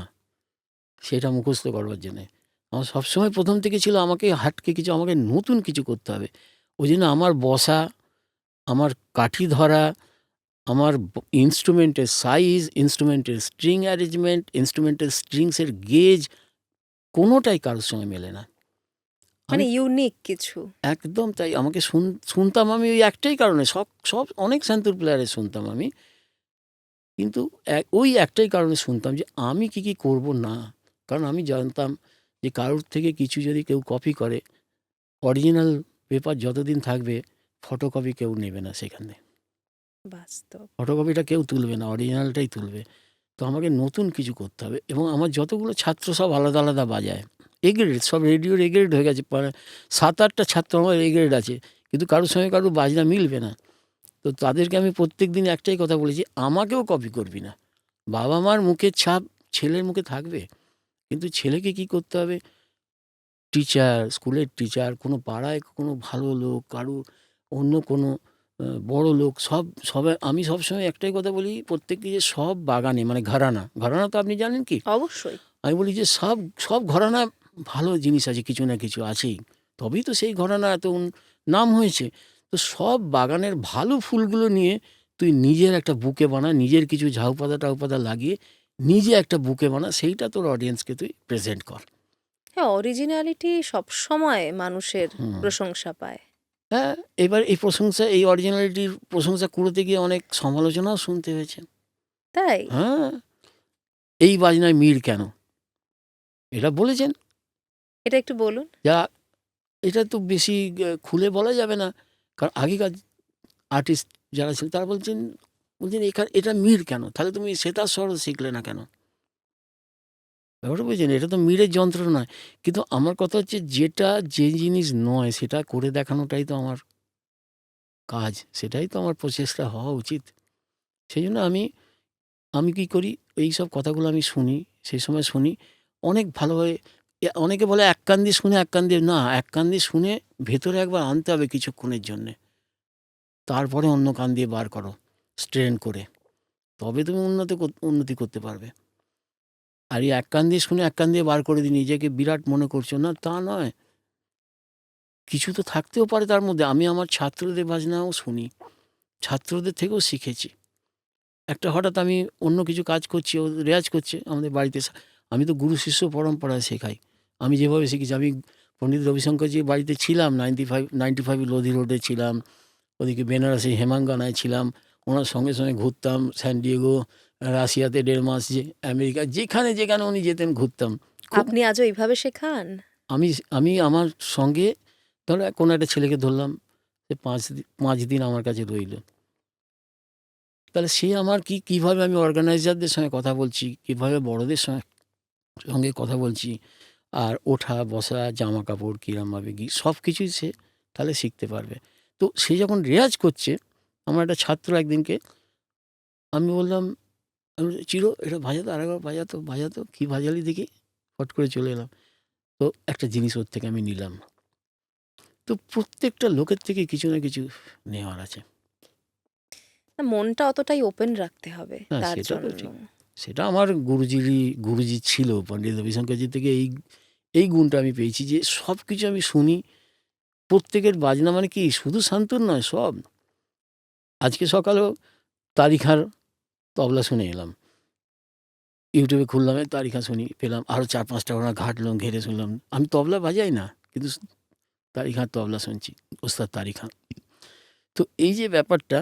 সেটা মুখস্থ করবার জন্যে আমার সবসময় প্রথম থেকে ছিল আমাকে হাটকে কিছু, আমাকে নতুন কিছু করতে হবে। ওই জন্য আমার বসা, আমার কাঠি ধরা, আমার ইনস্ট্রুমেন্টের সাইজ, ইনস্ট্রুমেন্টের স্ট্রিং অ্যারেঞ্জমেন্ট, ইনস্ট্রুমেন্টের স্ট্রিংসের গেজ, কোনোটাই কারোর সঙ্গে মেলে না। মানে আমি ইউনিক কিছু। একদম তাই। আমাকে শুনতাম আমি ওই একটাই কারণে, সব সব অনেক সেন্তুর প্লেয়ারের শুনতাম আমি, কিন্তু ওই একটাই কারণে শুনতাম যে আমি কি কি করব না। কারণ আমি জানতাম যে কারোর থেকে কিছু যদি কেউ কপি করে, অরিজিনাল পেপার যতদিন থাকবে ফটোকপি কেউ নেবে না সেখানে, বাস্তব। ফটোকপিটা কেউ তুলবে না, অরিজিনালটাই তুলবে। তো আমাকে নতুন কিছু করতে হবে। এবং আমার যতগুলো ছাত্র সব আলাদা আলাদা বাজায়, এ গ্রেড, সব রেডিওর এ গ্রেড হয়ে গেছে, 7-8টা ছাত্র আমার এ গ্রেড আছে, কিন্তু কারোর সঙ্গে কারোর বাজনা মিলবে না। তো তাদেরকে আমি প্রত্যেক দিন একটাই কথা বলেছি, আমাকেও কপি করবি না। বাবা মার মুখের ছাপ ছেলের মুখে থাকবে, কিন্তু ছেলেকে কি করতে হবে, টিচার, স্কুলের টিচার, কোনো পাড়ায় কোনো ভালো লোক, কারো অন্য কোনো বড় লোক, সবাই আমি সবসময় একটাই কথা বলি প্রত্যেককে, যে সব বাগানে মানে ঘরানা, ঘরানা তো আপনি জানেন কি? অবশ্যই। আমি বলি যে সব সব ঘরানা ভালো জিনিস আছে, কিছু না কিছু আছেই, তবেই তো সেই ঘরানা এত নাম হয়েছে। তো সব বাগানের ভালো ফুলগুলো নিয়ে তুই নিজের একটা বুকে বানা, নিজের কিছু ঝাউপাতা টাউপাতা লাগিয়ে নিজে একটা বুকে বানা, সেইটা তোর অডিয়েন্সকে তুই প্রেজেন্ট কর। হ্যাঁ, অরিজিনালিটি সবসময় মানুষের হুম। প্রশংসা পায়। হ্যাঁ, এবার এই প্রশংসা, এই অরিজিনালিটির প্রশংসা কুড়োতে গিয়ে অনেক সমালোচনাও শুনতে হয়েছে। তাই? হ্যাঁ, এই বাজনায় মিড় কেন? এটা বলেছেন। এটা একটু বলুন। যা, এটা তো বেশি খুলে বলা যাবে না। কারণ আগেকার আর্টিস্ট যারা ছিলেন তারা বলছেন এটা মিড় কেন? তাহলে তুমি সেতার স্বরও শিখলে না কেন? ব্যাপারটা বুঝছেন? এটা তো মিড়ের যন্ত্র নয়। কিন্তু আমার কথা হচ্ছে, যেটা যে জিনিস নয় সেটা করে দেখানোটাই তো আমার কাজ। সেটাই তো আমার প্রচেষ্টা হওয়া উচিত। সেজন্য আমি কি করি, এইসব কথাগুলো আমি শুনি, সেই সময় শুনি অনেক ভালোভাবে। অনেকে বলে এক কান দিয়ে শুনে, এক কান দিয়ে না, এক কান দিয়ে শুনে ভেতরে একবার আনতে হবে কিছুক্ষণের জন্যে। তারপরে অন্য কান দিয়ে বার করো স্ট্রেন করে। তবে তুমি উন্নতি করতে পারবে। আর এই এক কান দিয়ে শুনে এক কান দিয়ে বার করে দিয়ে নিজেকে বিরাট মনে করছো, না তা নয়। কিছু তো থাকতেও পারে তার মধ্যে। আমি আমার ছাত্রদের বাজনাও শুনি, ছাত্রদের থেকেও শিখেছি। একটা হঠাৎ আমি অন্য কিছু কাজ করছি, ও রেয়াজ করছে আমাদের বাড়িতে, আমি তো গুরু শিষ্য পরম্পরায় শেখাই। আমি যেভাবে শিখেছি, আমি পণ্ডিত রবিশঙ্করজির বাড়িতে ছিলাম, 95 লোধি রোডে ছিলাম, ওদিকে বেনারসি হেমাঙ্গানায় ছিলাম। ওনার সঙ্গে সঙ্গে ঘুরতাম, স্যান ডিয়েগো, রাশিয়াতে 1.5 মাস, যে আমেরিকা, যেখানে যেখানে উনি যেতেন ঘুরতাম খুব। আপনি আজও এইভাবে শেখান? আমি আমি আমার সঙ্গে, ধরো কোনো একটা ছেলেকে ধরলাম, সে 5 দিন আমার কাছে রইল, তাহলে সে আমার কীভাবে আমি অর্গানাইজারদের সঙ্গে কথা বলছি, কীভাবে বড়দের সঙ্গে কথা বলছি, আর ওঠা বসা, জামা কাপড় কীরমভাবে সব কিছুই সে তাহলে শিখতে পারবে। তো সে যখন রেয়াজ করছে, আমার একটা ছাত্র একদিনকে আমি বললাম, চিরো এটা ভাজাতো, আরেকবার ভাজাতো, কী ভাজালি দেখি। ফট করে চলে এলাম। তো একটা জিনিস ওর থেকে আমি নিলাম। তো প্রত্যেকটা লোকের থেকে কিছু না কিছু নেওয়ার আছে। না, মনটা অতটাই ওপেন রাখতে হবে না তার সেটা তো জন্য। ঠিক। সেটা আমার গুরুজি ছিল পণ্ডিত রবিশঙ্করজি থেকে, এই গুণটা আমি পেয়েছি যে সব কিছু আমি শুনি। প্রত্যেকের বাজনা মানে কি শুধু শান্তর নয়, সব। আজকে সকালেও তারিখার তবলা শুনে এলাম। ইউটিউবে খুললাম, তারিখা শুনি, পেলাম। আরও 4-5টা ঘোড়া ঘাটলাম, ঘেরে শুনলাম। আমি তবলা বাজাই না, কিন্তু তারিখার তবলা শুনছি, ওস্তাদ তারিখা। তো এই যে ব্যাপারটা,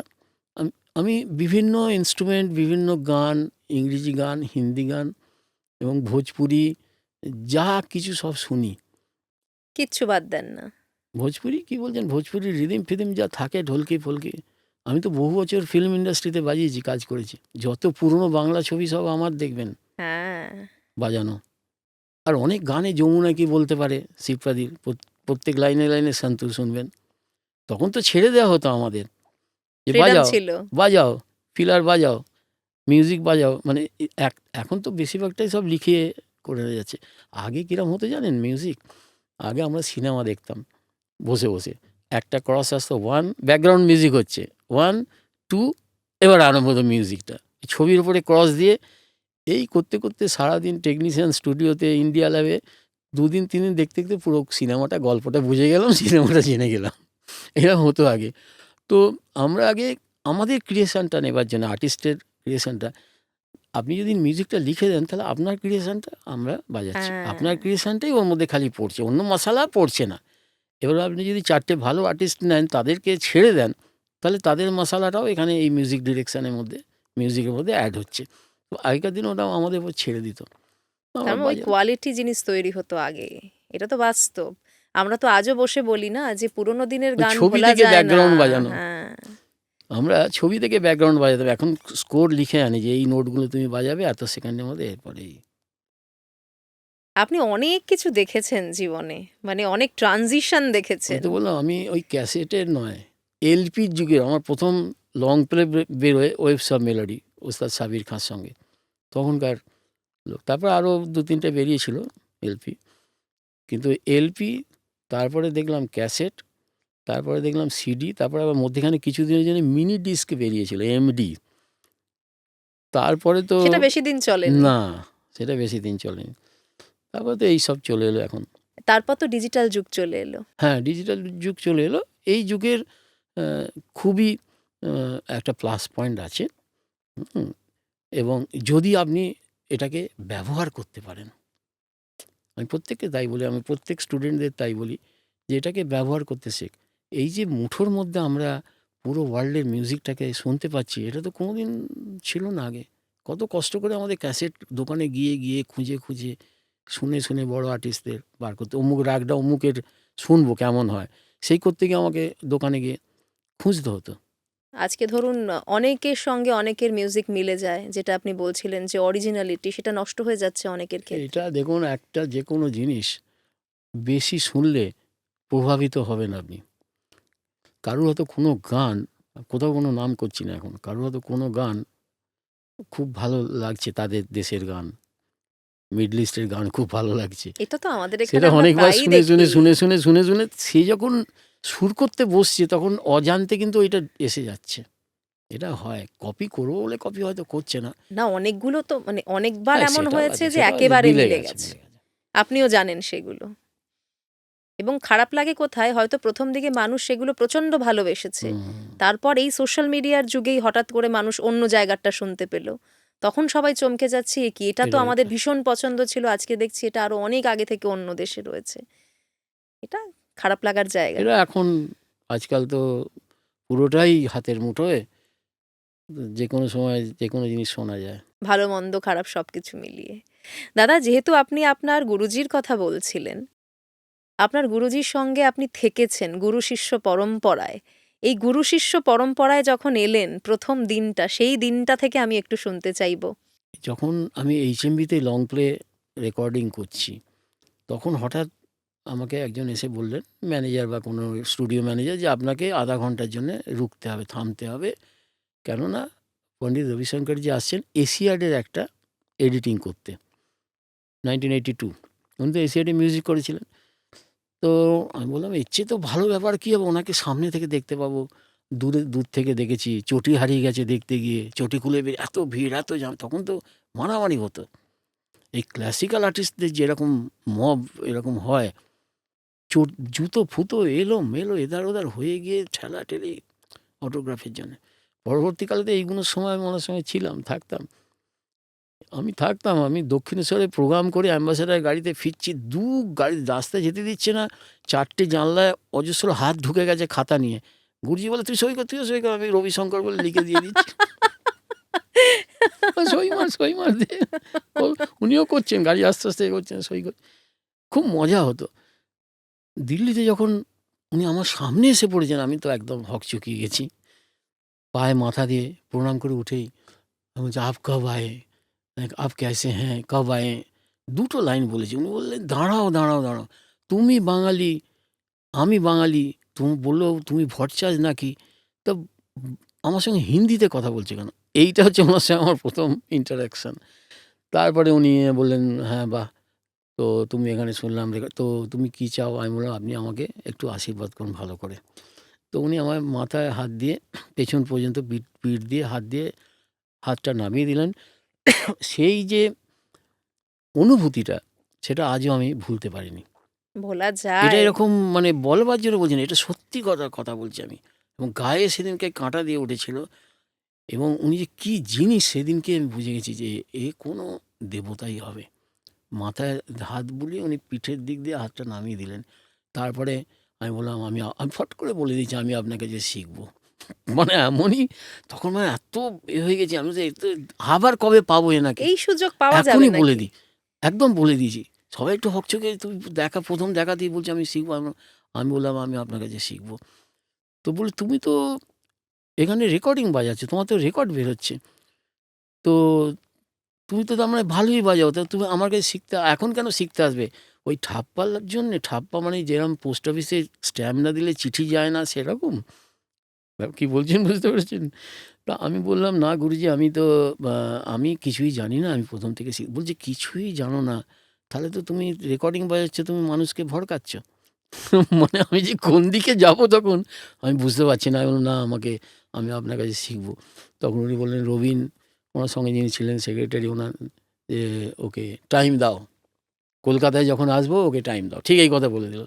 আমি আমি বিভিন্ন ইনস্ট্রুমেন্ট, বিভিন্ন গান, ইংরেজি গান, হিন্দি গান এবং ভোজপুরি যা কিছু সব শুনি। কিচ্ছু বাদ দেন না। ভোজপুরি কী বলছেন, ভোজপুরি রিদিম ফিদিম যা থাকে, ঢোলকি ফোলকি। আমি তো বহু বছর ফিল্ম ইন্ডাস্ট্রিতে বাজিয়েছি, কাজ করেছি। যত পুরনো বাংলা ছবি সব আমার দেখবেন হ্যাঁ, বাজানো। আর অনেক গানে যমুনা কি বলতে পারে, শিবপাদির প্রত্যেক লাইনে লাইনে সন্তুর শুনবেন। তখন তো ছেড়ে দেওয়া হতো আমাদের, যে ফ্রিডম বাজাও ছিল। বাজাও, ফিলার বাজাও, মিউজিক বাজাও। মানে এখন তো বেশিরভাগটাই সব লিখিয়ে করে যাচ্ছে। আগে কীরকম হতো জানেন মিউজিক? আগে আমরা সিনেমা দেখতাম বসে বসে, একটা ক্রস আসতো, 1 ব্যাকগ্রাউন্ড মিউজিক হচ্ছে, 1 2 এবার আরম্ভ হতো মিউজিকটা। ছবির উপরে ক্রস দিয়ে এই করতে করতে সারাদিন টেকনিশিয়ান স্টুডিওতে, ইন্ডিয়া ল্যাবে 2 দিন 3 দিন দেখতে দেখতে পুরো সিনেমাটা, গল্পটা বুঝে গেলাম, সিনেমাটা জেনে গেলাম। এরকম হতো আগে। তো আমরা আগে আমাদের ক্রিয়েশনটা নেবার জন্য, আর্টিস্টের ক্রিয়েশনটা, আপনি যদি মিউজিকটা লিখে দেন তাহলে আপনার ক্রিয়েশনটা আমরা বাজাচ্ছি, হ্যাঁ, আপনার ক্রিয়েশনটাই ওর মধ্যে খালি পড়ছে, অন্য মশালা পড়ছে না। এবার আপনি যদি 4টে ভালো আর্টিস্ট নেন, তাদেরকে ছেড়ে দেন, তাহলে তাদের মশালাটাও এখানে এই মিউজিক ডিরেকশনের মধ্যে, মিউজিকের মধ্যে অ্যাড হচ্ছে। তো আগেকার দিনে ওটা আমাদের উপর ছেড়ে দিত, আমরা তার মানে ওই বাজান। কোয়ালিটি জিনিস তৈরি হতো আগে। এটা তো বাস্তব। আমরা তো আজও বসে বলি না যে পুরোনো দিনের ওই গান ছবি ভোলা থেকে যায় না। ব্যাকগ্রাউন্ড বাজানো, হ্যাঁ, আমরা ছবি থেকে ব্যাকগ্রাউন্ড বাজাতাম। এখন স্কোর লিখে আনি যে এই নোটগুলো তুমি বাজাবে এত সেকেন্ডের মধ্যে, এরপরে আপনি অনেক কিছু দেখেছেন জীবনে, মানে অনেক ট্রানজিশন আমি দেখেছেন। তো বললাম, আমি ওই ক্যাসেটের নয়, এলপির যুগে আমার প্রথম লং প্লে বেরোয়, ওয়েভস অফ মেলোডি, ওস্তাদ সাবির খাঁর সঙ্গে, তখনকার লোক। তারপর আরও 2-3টে বেরিয়েছিল এলপি, কিন্তু এলপি, তারপরে দেখলাম ক্যাসেট, তারপরে দেখলাম সিডি, তারপরে আবার মধ্যেখানে কিছুদিনের জন্য মিনি ডিস্ক বেরিয়েছিল, এমডি। তারপরে তো সেটা বেশি দিন চলেনি। না, সেটা বেশি দিন চলেনি। তারপরে তো এইসব চলে এলো এখন। তারপর তো ডিজিটাল যুগ চলে এলো। হ্যাঁ, ডিজিটাল যুগ চলে এলো। এই যুগের খুবই একটা প্লাস পয়েন্ট আছে। হুম, এবং যদি আপনি এটাকে ব্যবহার করতে পারেন, আমি প্রত্যেককে তাই বলি, আমি প্রত্যেক স্টুডেন্টদের তাই বলি যে এটাকে ব্যবহার করতে শেখ। এই যে মুঠোর মধ্যে আমরা পুরো ওয়ার্ল্ডের মিউজিকটাকে শুনতে পাচ্ছি, এটা তো কোনোদিন ছিল না আগে। কত কষ্ট করে আমাদের ক্যাসেট দোকানে গিয়ে গিয়ে খুঁজে খুঁজে শুনে শুনে বড় আর্টিস্টদের বার করতে, অমুক রাগটা অমুকের শুনবো কেমন হয়, সেই করতে গিয়ে আমাকে দোকানে গিয়ে খুঁজতে হতো। আজকে ধরুন অনেকের সঙ্গে অনেকের মিউজিক মিলে যায়, যেটা আপনি বলছিলেন যে অরিজিনালিটি সেটা নষ্ট হয়ে যাচ্ছে অনেকের ক্ষেত্রে। এটা দেখুন, একটা যে কোনো জিনিস বেশি শুনলে প্রভাবিত হবেন আপনি। কারুর হয়তো কোনো গান, কোথাও কোনো নাম করছি না এখন, কারুর হয়তো কোনো গান খুব ভালো লাগছে, তাদের দেশের গান, মিডল ইস্টের গান খুব ভালো লাগছে। এটা তো আমাদের এখানে সেটা আমরা অনেকবার প্রায়ই শুনে শুনে দেখি। শুনে শুনে শুনে শুনে সে যখন সুর করতে বসছে, তখন অজান্তে কিন্তু এটা এসে যাচ্ছে। এটা হয়, কপি করবো বলে কপি হয়তো করছে না। না, অনেকগুলো তো মানে অনেকবার হ্যাঁ, এমন সেটাও হয়েছে আছে, যে সেটাও আছে, একেবারে মিলে মিলে গেছে, গেছে। মিলে গেছে। আপনিও জানেন সেগুলো। এবং খারাপ লাগে কোথায়, হয়তো প্রথম দিকে মানুষ সেগুলো প্রচণ্ড ভালোবেসেছে। হুম, তারপর এই সোশ্যাল মিডিয়ার যুগেই হঠাৎ করে মানুষ অন্য জায়গাটা শুনতে পেল। তখন সবাই চমকে যাচ্ছে, এ কি, এটা তো এটাই। আমাদের ভীষণ পছন্দ ছিল, আজকে দেখছি এটা আরো অনেক আগে থেকে অন্য দেশে রয়েছে। এটা খারাপ লাগার জায়গা। এটা এখন আজকাল তো পুরোটাই হাতের মুঠোয়, যে কোনো সময় যে কোনো জিনিস শোনা যায়। ভালো মন্দ খারাপ সবকিছু মিলিয়ে। দাদা, যেহেতু আপনি আপনার গুরুজির কথা বলছিলেন, আপনার গুরুজির সঙ্গে আপনি থেকেছেন গুরু শিষ্য পরম্পরায়। এই গুরু শিষ্য পরম্পরায় যখন এলেন প্রথম দিনটা, সেই দিনটা থেকে আমি একটু শুনতে চাইবো। যখন আমি এইচএমভিতে লং প্লে রেকর্ডিং করছি, তখন হঠাৎ আমাকে একজন এসে বললেন, ম্যানেজার বা কোনো স্টুডিও ম্যানেজার, যে আপনাকে আধা ঘন্টার জন্য রুকতে হবে, থামতে হবে। কেননা পণ্ডিত রবিশঙ্করজি আসছেন এশিয়াডের একটা এডিটিং করতে, 1982। উনি তো এশিয়াডে মিউজিক করেছিলেন। তো আমি বললাম, এর চেয়ে তো ভালো ব্যাপার কী হবে, ওনাকে সামনে থেকে দেখতে পাবো। দূর থেকে দেখেছি, চটি হারিয়ে গেছে দেখতে গিয়ে, চটি খুলে এত ভিড়, এত জাম, তখন তো মারামারি হতো। এই ক্লাসিক্যাল আর্টিস্টদের যেরকম মব এরকম হয়, জুতো ফুতো এলো এধার ওধার হয়ে গিয়ে ঠেলাঠেলি অটোগ্রাফের জন্য। পরবর্তীকালে তো এইগুলোর সময় মনের সঙ্গে ছিলাম, থাকতাম। আমি থাকতাম, আমি দক্ষিণেশ্বরে প্রোগ্রাম করে অ্যাম্বাসেডার গাড়িতে ফিরছি, গাড়ি রাস্তায় যেতে দিচ্ছে না, 4টে জানলায় অজস্র হাত ঢুকে গেছে খাতা নিয়ে। গুরুজি বলে, তুই সই কর, তুইও সই কর। আমি রবিশঙ্কর বলে লিখে দিয়ে দিচ্ছি। সই মার দে। উনিও করছেন, গাড়ি আস্তে আস্তে করছেন, সই কর। খুব মজা হতো। দিল্লিতে যখন উনি আমার সামনে এসে পড়েছেন, আমি তো একদম হকচকিয়ে গেছি। পায়ে মাথা দিয়ে প্রণাম করে উঠেই আমি বলছি, আপ কব আয়ে, আপ ক্যাসে হ্যাঁ, কব আয়ে। 2টো লাইন বলেছি। উনি বললেন, দাঁড়াও দাঁড়াও দাঁড়াও, তুমি বাঙালি, আমি বাঙালি, তুমি বললো তুমি ভট্টাচার্য নাকি, তা আমার সঙ্গে হিন্দিতে কথা বলছে কেন? এইটা হচ্ছে ওনার সঙ্গে আমার প্রথম ইন্টারাকশান। তারপরে উনি বললেন, হ্যাঁ বাহ, তো তুমি এখানে শুনলাম, তো তুমি কী চাও? আমি বললাম, আপনি আমাকে একটু আশীর্বাদ করুন ভালো করে। তো উনি আমার মাথায় হাত দিয়ে পেছন পর্যন্ত পিঠ দিয়ে হাত দিয়ে হাতটা নামিয়ে দিলেন। সেই যে অনুভূতিটা, সেটা আজও আমি ভুলতে পারিনি। ভোলা এটা যায়? এরকম মানে বলবার জন্য বলছি না, এটা সত্যি কথা বলছি আমি। এবং গায়ে সেদিনকে কাঁটা দিয়ে উঠেছিল। এবং উনি যে কী জিনিস সেদিনকে আমি বুঝে গেছি যে এ কোনো দেবতাই হবে। মাথায় হাত বুলিয়ে উনি পিঠের দিক দিয়ে হাতটা নামিয়ে দিলেন। তারপরে আমি বললাম, আমি ফট করে বলে দিয়েছি, আমি আপনাকে যে শিখবো। মানে এমনই তখন মানে এত হয়ে গেছি আমি, যে আবার কবে পাবো এনাকে, এই সুযোগ পাওয়া যাবে এখনই বলে নাকি? দিই। একদম বলে দিয়েছি। সবাই একটু হকচকে, তুমি প্রথম দেখাতেই বলছি আমি শিখবো। আমি বললাম, আমি আপনার কাছে শিখবো। তো বলে, তুমি তো এখানে রেকর্ডিং বাজাচ্ছ, তোমার তো রেকর্ড বেরোচ্ছে, তো তুমি তো তার মানে ভালোই বাজাও, তা তুমি আমার কাছে এখন কেন শিখতে আসবে? ওই ঠাপ্পার জন্যে? ঠাপ্পা মানে যেরকম পোস্ট অফিসে স্ট্যাম্প না দিলে চিঠি যায় না, সেরকম? কি বলছেন বুঝতে পেরেছেন? তা আমি বললাম, না গুরুজি, আমি কিছুই জানি না, আমি প্রথম থেকে বলছে, কিছুই জানো না? তাহলে তো তুমি রেকর্ডিং বাজাচ্ছ, তুমি মানুষকে ভড়কাচ্ছ। মানে আমি যে কোন দিকে যাব তখন আমি বুঝতে পারছি না। আমি বললাম, না, আমি আপনার কাছে শিখবো। তখন উনি বললেন, রবিন, ওনার সঙ্গে যিনি ছিলেন সেক্রেটারি, ওনার, যে ওকে টাইম দাও, কলকাতায় যখন আসবো ওকে টাইম দাও, ঠিক এই কথা বলে দিল।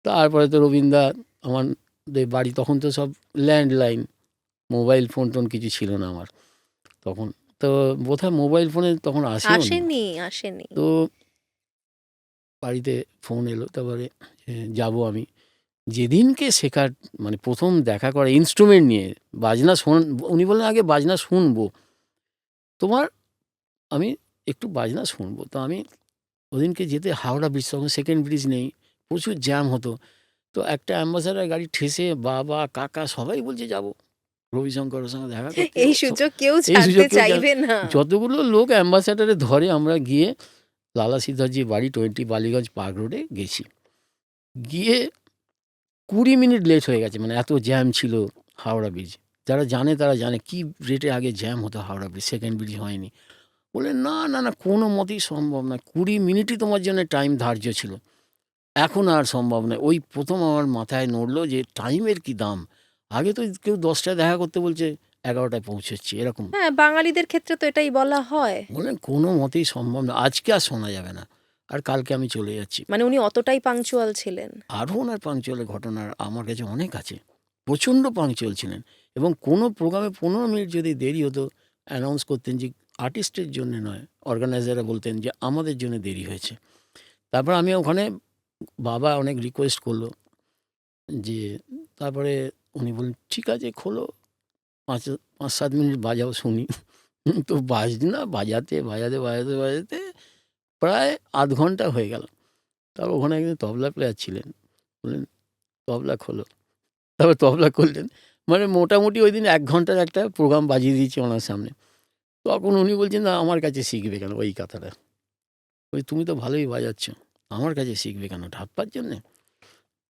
তারপরে তো রবীন্দ্র, আমাদের বাড়ি তখন তো সব ল্যান্ডলাইন, মোবাইল ফোন টোন কিছু ছিল না আমার তখন। তো বোধহয় মোবাইল ফোনে তখন আসেও নি। আসেনি। তো বাড়িতে ফোন এলো, তারপরে যাব আমি। যেদিনকে শেখার মানে প্রথম দেখা করা ইনস্ট্রুমেন্ট নিয়ে, বাজনা উনি বললেন, আগে বাজনা শুনবো তোমার, আমি একটু বাজনা শুনবো। তো আমি ওদিনকে যেতে, হাওড়া ব্রিজ, তখন সেকেন্ড ব্রিজ নেই, প্রচুর জ্যাম হতো। তো একটা অ্যাম্বাসাডার গাড়ি ঠেসে বাবা কাকা সবাই বলছে যাবো রবিশঙ্করের সঙ্গে দেখা করতে এই যাবো। সুযোগ কেউ এই ছাড়তে সুযোগ কেউ চাইবে না। যতগুলো লোক অ্যাম্বাসাডারে ধরে, আমরা গিয়ে লালা সিদ্ধার্থজির বাড়ি 20 বালিগঞ্জ পার্ক রোডে গেছি। গিয়ে 20 মিনিট লেট হয়ে গেছে, মানে এত জ্যাম ছিল হাওড়া ব্রিজ। যারা জানে তারা জানে কি রেটে আগে জ্যাম হতো হাওড়া ব্রিজ, সেকেন্ড ব্রিজ হয়নি। বললেন, না না না, কোনো মতেই সম্ভব না, 20 মিনিটই তোমার জন্য টাইম ধার্য ছিল, এখন আর সম্ভব নয়। ওই প্রথম আমার মাথায় নড়লো যে টাইমের কি দাম। আগে তো কেউ 10টায় দেখা করতে বলছে, 11টায় পৌঁছচ্ছি, এরকম। হ্যাঁ, বাঙালিদের ক্ষেত্রে তো এটাই বলা হয়। বললেন, কোনো মতেই সম্ভব না, আজকে আর শোনা যাবে না, আর কালকে আমি চলে যাচ্ছি। মানে উনি অতটাই পাংচুয়াল ছিলেন? আরও ওনার পাংচুয়ালের ঘটনা আমার কাছে অনেক আছে। প্রচণ্ড পাংচুয়াল ছিলেন। এবং কোনো প্রোগ্রামে 15 মিনিট যদি দেরি হতো, অ্যানাউন্স করতেন যে আর্টিস্টের জন্য নয়, অর্গানাইজাররা বলতেন যে আমাদের জন্য দেরি হয়েছে। তারপর আমি ওখানে, বাবা অনেক রিকোয়েস্ট করলো যে, তারপরে উনি বললেন, ঠিক আছে খোলো, 5-7 মিনিট বাজাও শুনি। তো বাজনা বাজাতে প্রায় আধ ঘন্টা হয়ে গেল। তারপর ওখানে একজন তবলা প্লেয়ার ছিলেন, বললেন, তবলা খোলো। তারপর তবলা করলেন। মানে মোটামুটি ওই দিন 1 ঘন্টার একটা প্রোগ্রাম বাজিয়ে দিয়েছি ওনার সামনে। তখন উনি বলছেন, না, আমার কাছে শিখবে কেন? ওই কথাটা, তুমি তো ভালোই বাজাচ্ছ, আমার কাছে শিখবে কেন ঢাপ্পার জন্যে?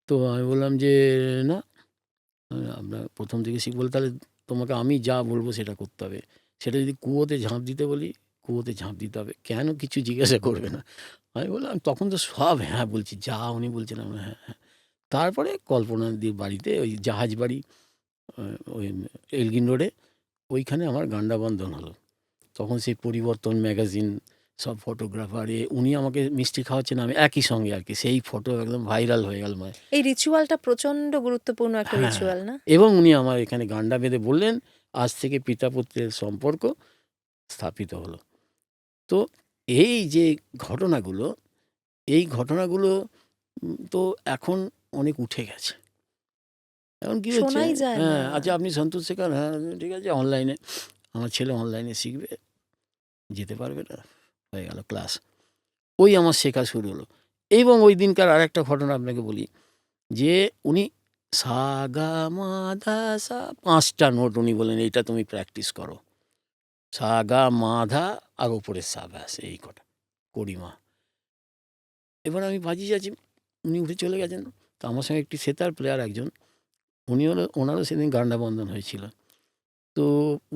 তো আমি বললাম যে, না, আপনার প্রথম থেকে শিখবো, তাহলে তোমাকে আমি যা বলবো সেটা করতে হবে। সেটা যদি কুয়োতে ঝাঁপ দিতে বলি, কুয়োতে ঝাঁপ দিতে হবে, কেন কিছু জিজ্ঞাসা করবে না। আমি বললাম, তখন তো সব হ্যাঁ বলছি, যা উনি বলছেন আমরা হ্যাঁ হ্যাঁ। তারপরে কল্পনাদির বাড়িতে, ওই জাহাজ বাড়ি, ওই এলগিন রোডে, ওইখানে আমার গান্ডা বন্ধন হলো। তখন সেই পরিবর্তন ম্যাগাজিন, সব ফটোগ্রাফার, উনি আমাকে মিষ্টি খাওয়াচ্ছেন, আমি একই সঙ্গে আর কি, সেই ফটো একদম ভাইরাল হয়ে গেল। এই রিচুয়ালটা প্রচন্ড গুরুত্বপূর্ণ একটা হ্যাঁ, রিচুয়াল না? এবং উনি আমার এখানে গান্ডা বেঁধে বললেন, আজ থেকে পিতা পুত্রের সম্পর্ক স্থাপিত হলো। তো এই যে ঘটনাগুলো, এই ঘটনাগুলো তো এখন অনেক উঠে গেছে। এখন কি হচ্ছে, শোনাই যায় না। হ্যাঁ, আচ্ছা আপনি সন্তোষ শেখার, হ্যাঁ ঠিক আছে, অনলাইনে আমার ছেলে অনলাইনে শিখবে, যেতে পারবে না, হয়ে গেল ক্লাস। ওই আমার শেখা শুরু হলো। এবং ওই দিনকার আরেকটা ঘটনা আপনাকে বলি, যে উনি সা গা মা ধা সা ৫টা নোট উনি বললেন এইটা তুমি প্র্যাকটিস করো। সা গা মা ধা আর ওপরের সা, ব্যাস এই কটা, করিমা। এবার আমি বাজিয়ে যাচ্ছি, উনি উঠে চলে গেছেন। তো আমার সঙ্গে একটি সেতার প্লেয়ার একজন, উনি হলো, ওনারও সেদিন গান্ডা বন্ধন হয়েছিল। তো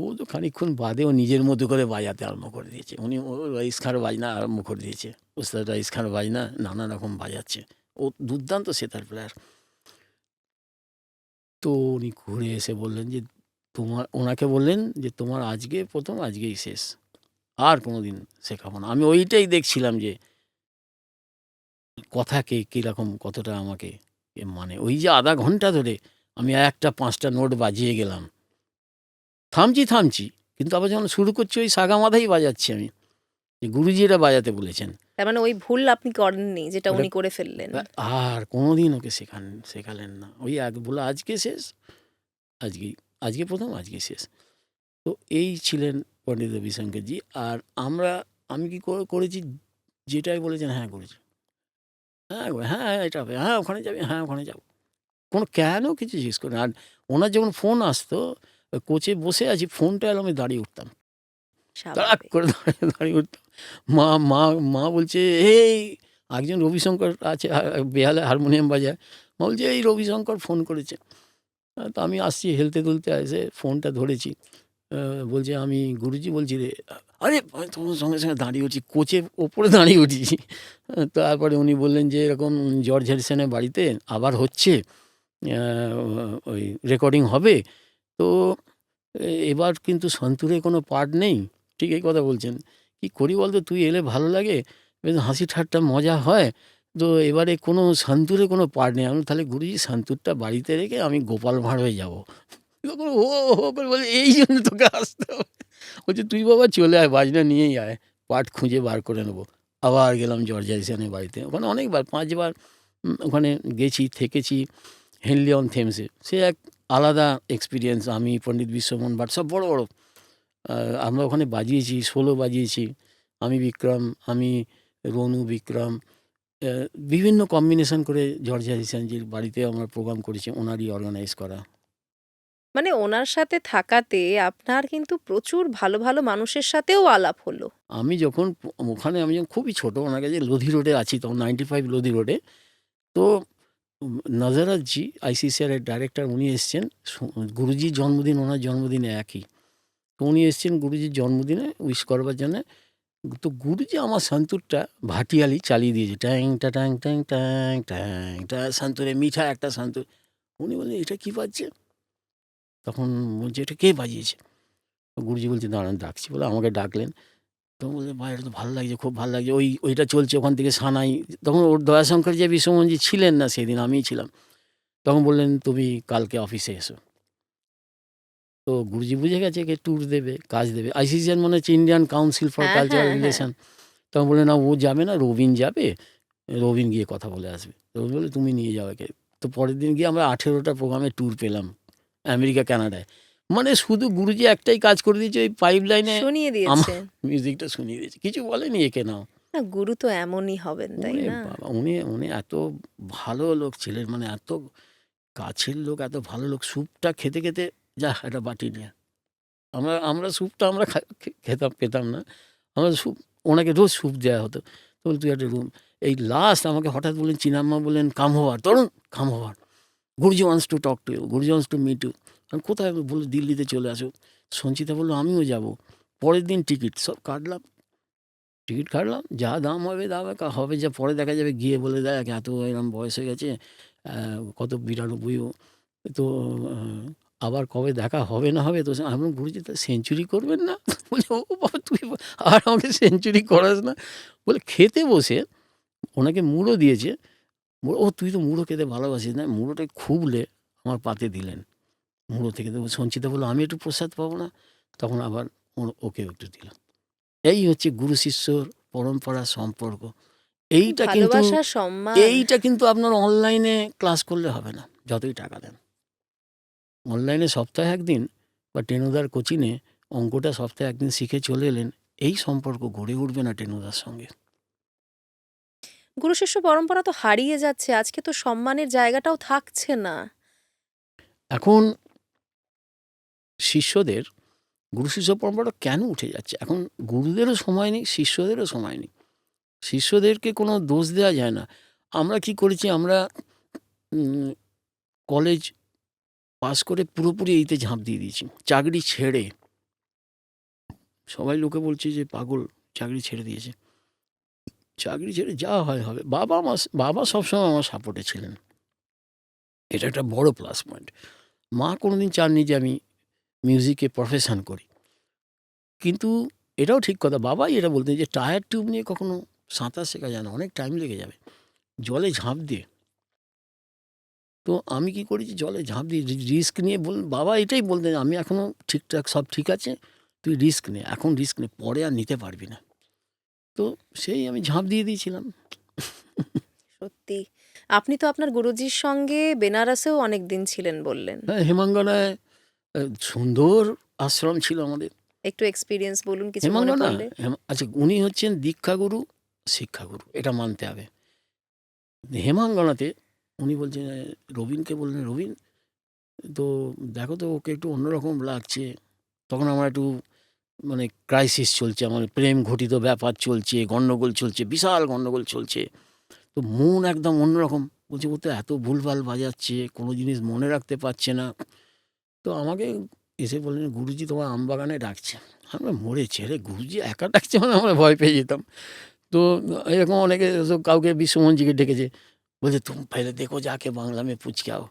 ও তো খানিকক্ষণ বাদে ও নিজের মতো করে বাজাতে আরম্ভ করে দিয়েছে। উনি ও রাইস খাঁর বাজনা আরম্ভ করে দিয়েছে, ওস্তাদ রাইস খাঁর বাজনা নানা রকম বাজাচ্ছে। ও দুর্দান্ত সেতার প্লেয়ার। তো উনি ঘুরে এসে বললেন যে ওনাকে বললেন যে তোমার আজকে প্রথম, আজকেই শেষ, আর কোনোদিন শেখাবো না। আমি ওইটাই দেখছিলাম যে কথাকে কীরকম, কতটা আমাকে মানে ওই যে আধা ঘন্টা ধরে আমি একটা 5টা নোট বাজিয়ে গেলাম, থামছি, কিন্তু আবার যখন শুরু করছি ওই সাগা মাথাই বাজাচ্ছি আমি, যে গুরুজি এটা বাজাতে বলেছেন। তার মানে ওই ভুল আপনি করেননি যেটা ওটা উনি করে ফেললেন। আর কোনোদিন ওকে শেখালেন না। ওই এক বলে আজকে শেষ, আজকেই, আজকে প্রথম, আজকে শেষ। তো এই ছিলেন পণ্ডিত রবিশঙ্করজি। আর আমি কি করেছি, যেটাই বলেছেন হ্যাঁ করেছি, হ্যাঁ হ্যাঁ এটা হবে, হ্যাঁ ওখানে যাবে, হ্যাঁ ওখানে যাবো, কোনো কেন কিছু জিজ্ঞেস করেন। আর ওনার যখন ফোন আসতো, কোচে বসে আছি, ফোনটা এলো, আমি দাঁড়িয়ে উঠতাম, তাড়াক স্বাভাবিক। করে দাঁড়িয়ে উঠতাম। মা মা মা বলছে, এই একজন রবিশঙ্কর আছে বেহালে হারমোনিয়াম বাজায়, মা বলছে এই রবিশঙ্কর ফোন করেছে। তো আমি আসছি হেলতে দুলতে, এসে ফোনটা ধরেছি। বলছে আমি গুরুজি বলছি রে। আরে আমি তোমার সঙ্গে সঙ্গে দাঁড়িয়ে উঠছি, কোচের ওপরে দাঁড়িয়ে উঠেছি। তারপরে উনি বললেন যে এরকম জর্জ হ্যারিসনের বাড়িতে আবার হচ্ছে, ওই রেকর্ডিং হবে, তো এবার কিন্তু সন্তুরে কোনো পার্ট নেই। ঠিক এই কথা বলছেন। কি করি বলতো, তুই এলে ভালো লাগে, বেশ হাসি ঠাট্টা মজা হয়, তো এবারে কোনো সন্তুরে কোনো পার্ট নেই। আমি তাহলে গুরুজি সন্তুরটা বাড়িতে রেখে আমি গোপাল ভাঁড় হয়ে যাবো। তখন ও হো করে বলে এই জন্য তোকে আসতে হবে। বলছে তুই বাবা চলে আয়, বাজনা নিয়েই আয়, পার্ট খুঁজে বার করে নেবো। আবার গেলাম জর্জ হ্যারিসনের বাড়িতে, ওখানে অনেকবার 5বার ওখানে গেছি, থেকেছি। হেনলি অন থেমসে সে এক আলাদা এক্সপিরিয়েন্স। আমি পণ্ডিত বিশ্বমোহন ভাট সব বড় বড় আমরা ওখানে বাজিয়েছি, সোলো বাজিয়েছি। আমি বিক্রম, আমি রনু বিক্রম, বিভিন্ন কম্বিনেশন করে জর্জ হ্যারিসনজির বাড়িতে আমরা প্রোগ্রাম করেছি, ওনারই অর্গানাইজ করা। মানে ওনার সাথে থাকাতে আপনার কিন্তু প্রচুর ভালো ভালো মানুষের সাথেও আলাপ হলো। আমি যখন আমি যখন খুবই ছোট, ওনার কাছে লোধি রোডে আছি তখন, 95 লোধি রোডে। তো নজরাতজি আইসিসিআর এর ডাইরেক্টর, উনি এসছেন, গুরুজির জন্মদিন ওনার জন্মদিনে একই। তো উনি এসছেন গুরুজির জন্মদিনে উইশ করবার জন্যে। তো গুরুজি আমার সন্তুরটা ভাটিয়ালি চালিয়ে দিয়েছে, ট্যাং টা ট্যাং ট্যাং ট্যাং ট্যাং টা, সন্তুরে মিঠা একটা সন্তুর। উনি বললেন এটা কী বাজছে? তখন বলছে এটা কে বাজিয়েছে? গুরুজি বলছে দাঁড়ান ডাকছি, বলে আমাকে ডাকলেন। তখন বলছে ভাই এটা তো ভালো লাগছে, খুব ভালো লাগছে। ওইটা চলছে ওখান থেকে সানাই। তখন ওর দয়াশঙ্কর যে বিশ্বমোহনজি ছিলেন না সেদিন, আমিই ছিলাম। তখন বললেন তুমি কালকে অফিসে এসো। তো গুরুজি বুঝে গেছে একে ট্যুর দেবে, কাজ দেবে। আইসিসিআর মনে হচ্ছে ইন্ডিয়ান কাউন্সিল ফর হ্যাঁ, কালচারাল হ্যাঁ, হ্যাঁ। রিলেশন। তখন বললেন না ও যাবে না, রবিন যাবে, রবিন গিয়ে কথা বলে আসবে। রবিন বলে তুমি নিয়ে যাও একে। তো পরের দিন গিয়ে আমরা 18টা প্রোগ্রামে ট্যুর পেলাম আমেরিকা, কানাডায়। মানে শুধু গুরুজি একটাই কাজ করে দিয়েছে, ওই পাইপ লাইনে শুনিয়ে আমার দিয়েছে। মিউজিকটা শুনিয়ে দিয়েছে, কিছু বলেনি একে নাও। না, গুরু তো এমনই হবেন, তাই ওরে না? বাবা, উনি উনি এত ভালো লোক ছিলেন, মানে এত কাছের লোক, এত ভালো লোক। স্যুপটা খেতে খেতে যা একটা বাটি নিয়ে, আমরা আমরা স্যুপটা আমরা খেতাম, পেতাম না। আমরা স্যুপ, ওনাকে রোজ স্যুপ দেওয়া হতো। তো বলে, তুই একটা রুম, এই লাস্ট আমাকে হঠাৎ বললেন, চিনাম্মা বললেন come over Tarun, come over, Guruji wants to talk to you, Guruji wants to meet you. আমি কোথায়? বললো দিল্লিতে চলে আসো। সঞ্চিতা বললো আমিও যাব। পরের দিন টিকিট সব কাটলাম, টিকিট কাটলাম, যা দাম হবে দাম হবে, যা পরে দেখা যাবে, গিয়ে বলে দেখ এত এরকম বয়স হয়ে গেছে, কত 92, তো আবার কবে দেখা হবে না হবে। তো আমি বললাম, গুরুজি তো সেঞ্চুরি করবেন না? বলছে ও বাবা তুই আর আমাকে সেঞ্চুরি করাস না। বলে খেতে বসে ওনাকে মুড়ো দিয়েছে। ও তুই তো মুড়ো খেতে ভালোবাসিস না, মুড়োটা খুবলে আমার পাতে দিলেন। মুড়ো থেকে তো সঞ্চিতা বললো আমি একটু প্রসাদ পাবো না? তখন আবার ওকেও একটু দিলাম। এই হচ্ছে গুরু শিষ্যর পরম্পরার সম্পর্ক। এইটা কিন্তু ভালোবাসা, সম্মান। এইটা কিন্তু আপনার অনলাইনে ক্লাস করলে হবে না, যতই টাকা দেন। অনলাইনে সপ্তাহে ১ দিন বা টেনুদার কোচিংয়ে অঙ্কটা সপ্তাহে ১ দিন শিখে চলে এলেন, এই সম্পর্ক গড়ে উঠবে না টেনুদার সঙ্গে। গুরু শিষ্য পরম্পরা তো হারিয়ে যাচ্ছে। আজকে তো সম্মানের জায়গাটাও থাকছে না। এখন শিষ্যদের গুরু শিষ্য পরম্পরাটা কেন উঠে যাচ্ছে? এখন গুরুদেরও সময় নেই, শিষ্যদেরও সময় নেই। শিষ্যদেরকে কোনো দোষ দেওয়া যায় না। আমরা কি করেছি, আমরা উম কলেজ পাস করে পুরোপুরি এইতে ঝাঁপ দিয়ে দিয়েছি। চাকরি ছেড়ে সবাই লোকে বলছে যে পাগল, চাকরি ছেড়ে দিয়েছে। চাকরি ছেড়ে যা হয় হবে। বাবা সবসময় আমার সাপোর্টে ছিলেন। এটা একটা বড় প্লাস পয়েন্ট। মা কোনোদিন চাননি যে আমি মিউজিকে প্রফেশন করি। কিন্তু এটাও ঠিক কথা, বাবাই এটা বলতেন যে টায়ার টিউব নিয়ে কখনো সাঁতার শেখা যায় না, অনেক টাইম লেগে যাবে। জলে ঝাঁপ দিয়ে। তো আমি কি করেছি, জলে ঝাঁপ দিয়ে রিস্ক নিয়ে বাবা এটাই বলতেন, আমি এখনও ঠিকঠাক সব ঠিক আছে, তুই রিস্ক নে, এখন রিস্ক নে, পরে আর নিতে পারবি না। তো সেই আমি ঝাঁপ দিয়ে দিয়েছিলাম। সত্যি। আপনি তো আপনার গুরুজির সঙ্গে বেনারসেও অনেকদিন ছিলেন বললেন। হ্যাঁ, হেমাঙ্গনায় সুন্দর আশ্রম ছিল আমাদের। একটু এক্সপেরিয়েন্স বলুন কিছু মনে হেমাঙ্গনা, পড়লে। আচ্ছা, উনি হচ্ছেন দীক্ষাগুরু, শিক্ষাগুরু, এটা মানতে হবে। হেমাঙ্গনাতে উনি বলছেন, রবিনকে বললেন, রবিন তো দেখো তো ওকে একটু অন্যরকম লাগছে। তখন আমার একটু মানে ক্রাইসিস চলছে, আমার প্রেম ঘটিত ব্যাপার চলছে, গণ্ডগোল চলছে, বিশাল গণ্ডগোল চলছে। তো মন একদম অন্যরকম। বলছে ও তো এত ভুলভাল বাজাচ্ছে, কোনো জিনিস মনে রাখতে পারছে না। তো আমাকে এসে বললেন, গুরুজি তোমার আমবাগানে ডাকছে। আমরা মরেছি, আরে গুরুজি একা ডাকছে মানে আমরা ভয় পেয়ে যেতাম। তো এরকম অনেকে কাউকে বিশ্বমঞ্জিকে ডেকেছে, বলছে তুম পহলে দেখো যাকে বাংলা মে পুছ কে আও,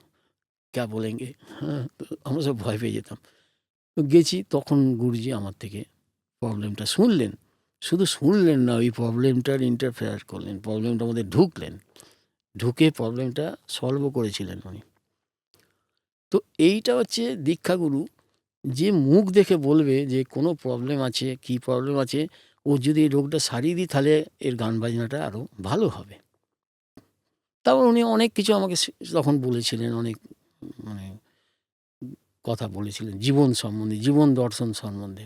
ক্যা বলেঙ্গে। হ্যাঁ, তো আমরা সব ভয় পেয়ে যেতাম। তো গেছি, তখন গুরুজি আমার থেকে প্রবলেমটা শুনলেন। শুধু শুনলেন না, ওই প্রবলেমটার ইন্টারফেয়ার করলেন, প্রবলেমটার মধ্যে ঢুকলেন, ঢুকে প্রবলেমটা সলভও করেছিলেন উনি। তো এইটা হচ্ছে দীক্ষাগুরু, যে মুখ দেখে বলবে যে কোনো প্রবলেম আছে, কী প্রবলেম আছে, ও যদি এই রোগটা সারিয়ে দিই তাহলে এর গান বাজনাটা আরও ভালো হবে। তারপর উনি অনেক কিছু আমাকে তখন বলেছিলেন, অনেক মানে কথা বলেছিলেন জীবন সম্বন্ধে, জীবন দর্শন সম্বন্ধে।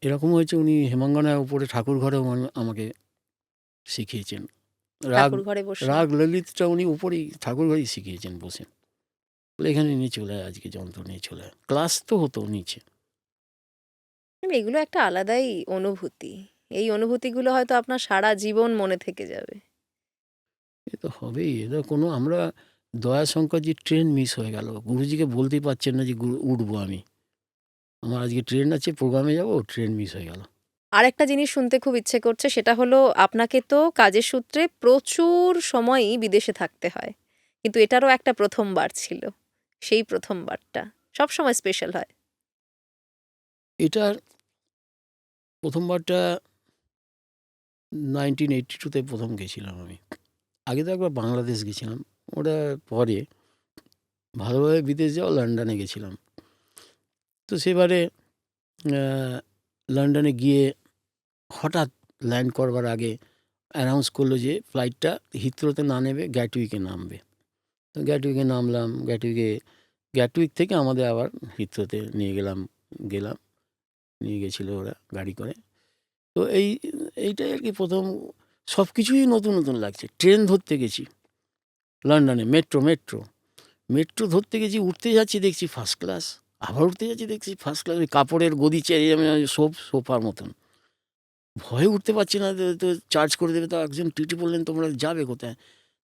এরকম হয়েছে, উনি হেমাঙ্গনার উপরে ঠাকুর ঘরেও আমাকে শিখিয়েছেন। রাগ ঠাকুর ঘরে বসে। রাগ ললিতটা উনি উপরেই ঠাকুর ঘরেই শিখিয়েছেন বসে। বলে এখানে নিয়ে চলে আয়, আজকে যন্ত্র নিয়ে চলে আয়। ক্লাস তো হতো নিচে। এগুলো একটা আলাদাই অনুভূতি। এই অনুভূতিগুলো হয়তো আপনার সারা জীবন মনে থেকে যাবে। এ তো হবেই, এটা কোনো আমরা দয়াশঙ্করজির ট্রেন মিস হয়ে গেল। গুরুজিকে বলতেই পারছেন না যে উঠবো আমি। আমার আজকে ট্রেন আছে, প্রোগ্রামে যাব, ট্রেন মিস হয়ে গেল। আরেকটা জিনিস শুনতে খুব ইচ্ছে করছে, সেটা হলো আপনাকে তো কাজের সূত্রে প্রচুর সময়ই বিদেশে থাকতে হয়। কিন্তু এটারও একটা প্রথমবার ছিল। সেই প্রথমবারটা সবসময় স্পেশাল হয়। এটার প্রথমবারটা 1982 তে প্রথম গেছিলাম আমি। আগে তো একবার বাংলাদেশ গেছিলাম। ওটা পরে ভালোভাবে বিদেশ যাওয়া, লন্ডনে গেছিলাম। তো সেবারে লন্ডনে গিয়ে হঠাৎ ল্যান্ড করবার আগে অ্যানাউন্স করলো যে ফ্লাইটটা হিথ্রোতে না নেবে, গ্যাটউইকে নামবে। তো গ্যাটউইকে নামলাম। গ্যাটউইক থেকে আমাদের আবার হিথ্রোতে গেলাম। নিয়ে গেছিলো ওরা গাড়ি করে। তো এইটাই আর কি প্রথম। সব কিছুই নতুন নতুন লাগছে। ট্রেন ধরতে গেছি লন্ডনে, মেট্রো ধরতে গেছি, উঠতে যাচ্ছি দেখছি ফার্স্ট ক্লাস, আবার উঠতে যাচ্ছি দেখছি ফার্স্ট ক্লাস, ওই কাপড়ের গদি চেয়ে আমি সোফার মতন। ভয়ে উঠতে পারছি না, তো চার্জ করে দেবে। তো একজন টিটি বললেন, তোমরা যাবে কোথায়?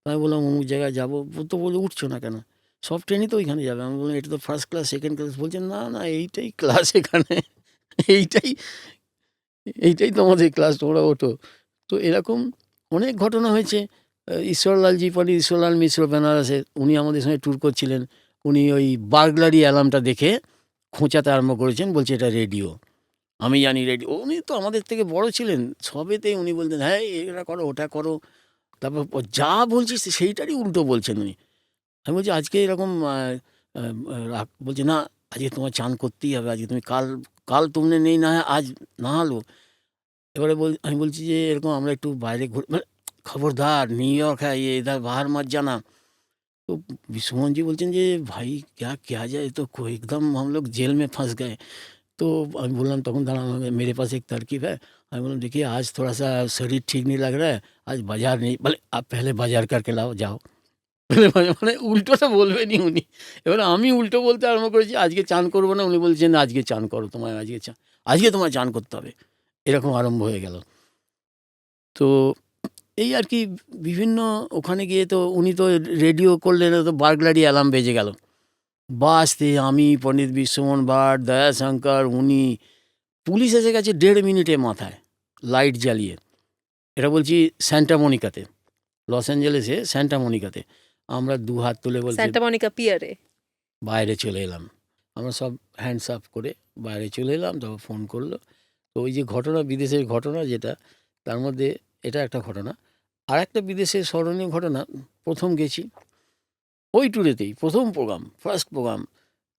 আমি বললাম অমুক জায়গায় যাবো। তো বলে উঠছো না কেন? সব ট্রেনই তো ওইখানে যাবে। আমি বললাম এটা তো ফার্স্ট ক্লাস, সেকেন্ড ক্লাস। বলছেন না না, এইটাই ক্লাস এখানে, এইটাই এইটাই তোমাদের ক্লাস, তোমরা ওঠো। তো এরকম অনেক ঘটনা হয়েছে। ঈশ্বরলালজি, পণ্ডিত ঈশ্বরলাল মিশ্র বেনারসে, উনি আমাদের সঙ্গে ট্যুর করছিলেন। উনি ওই বার্গলারি অ্যালার্মটা দেখে খোঁচাতে আরম্ভ করেছেন, বলছে এটা রেডিও। আমি জানি রেডিও। উনি তো আমাদের থেকে বড় ছিলেন, সবেতেই উনি বলতেন হ্যাঁ এটা করো, ওটা করো। তারপর যা বলছি সেইটারই উল্টো বলছেন উনি। আমি বলছি আজকে এরকম বলছে না, আজকে তোমার চান করতেই হবে, আজকে তুমি কাল তুমনে নেই না, আজ না হলো। এবারে আমি বলছি যে এরকম আমরা একটু বাইরে মানে খবরদার নিউ ইয়র্ক হ্যাঁ ये इधर बाहर मत जाना। तो सुमन जी बोलते हैं যে भाई क्या किया जाए, तो कोई एकदम हम लोग जेल में फंस गए। तो আমি বললাম তখন দাঁড়া मेरे पास एक तरकीब है। আমি বললাম देखिए आज थोड़ा सा शरीर ठीक नहीं लग रहा है, आज बाजार नहीं, बोले आप पहले बाजार करके लाओ जाओ। মানে উল্টোটা বলবেনই উনি। এবারে আমি উল্টো বলতে আরম্ভ করেছি আজকে চান করবো না, উনি বলছেন আজকে চান করো, তোমার আজকে তোমার চান করতে হবে, এরকম আরম্ভ হয়ে গেল। তো এই আর কি বিভিন্ন ওখানে গিয়ে তো উনি তো রেডিও করলেন, তো বার্গলারি অ্যালার্ম বেজে গেল, বাজতে আমি পণ্ডিত বিশ্বমোহন ভাট, দয়াশঙ্কর, উনি, পুলিশ এসে গেছে 1.5 মিনিটে মাথায় লাইট জ্বালিয়ে। এটা বলছি স্যান্টা মনিকাতে, লস অ্যাঞ্জেলেসে স্যান্টা মনিকাতে। আমরা দু হাত তুলে বলছি স্যান্টা মনিকা পিয়ারে। বাইরে চলে এলাম, আমরা সব হ্যান্ডস আপ করে বাইরে চলে এলাম। তখন ফোন করলো। তো ওই যে ঘটনা, বিদেশের ঘটনা যেটা, তার মধ্যে এটা একটা ঘটনা। আর একটা বিদেশের স্মরণীয় ঘটনা, প্রথম গেছি ওই ট্যুরেতেই, প্রথম প্রোগ্রাম, ফার্স্ট প্রোগ্রাম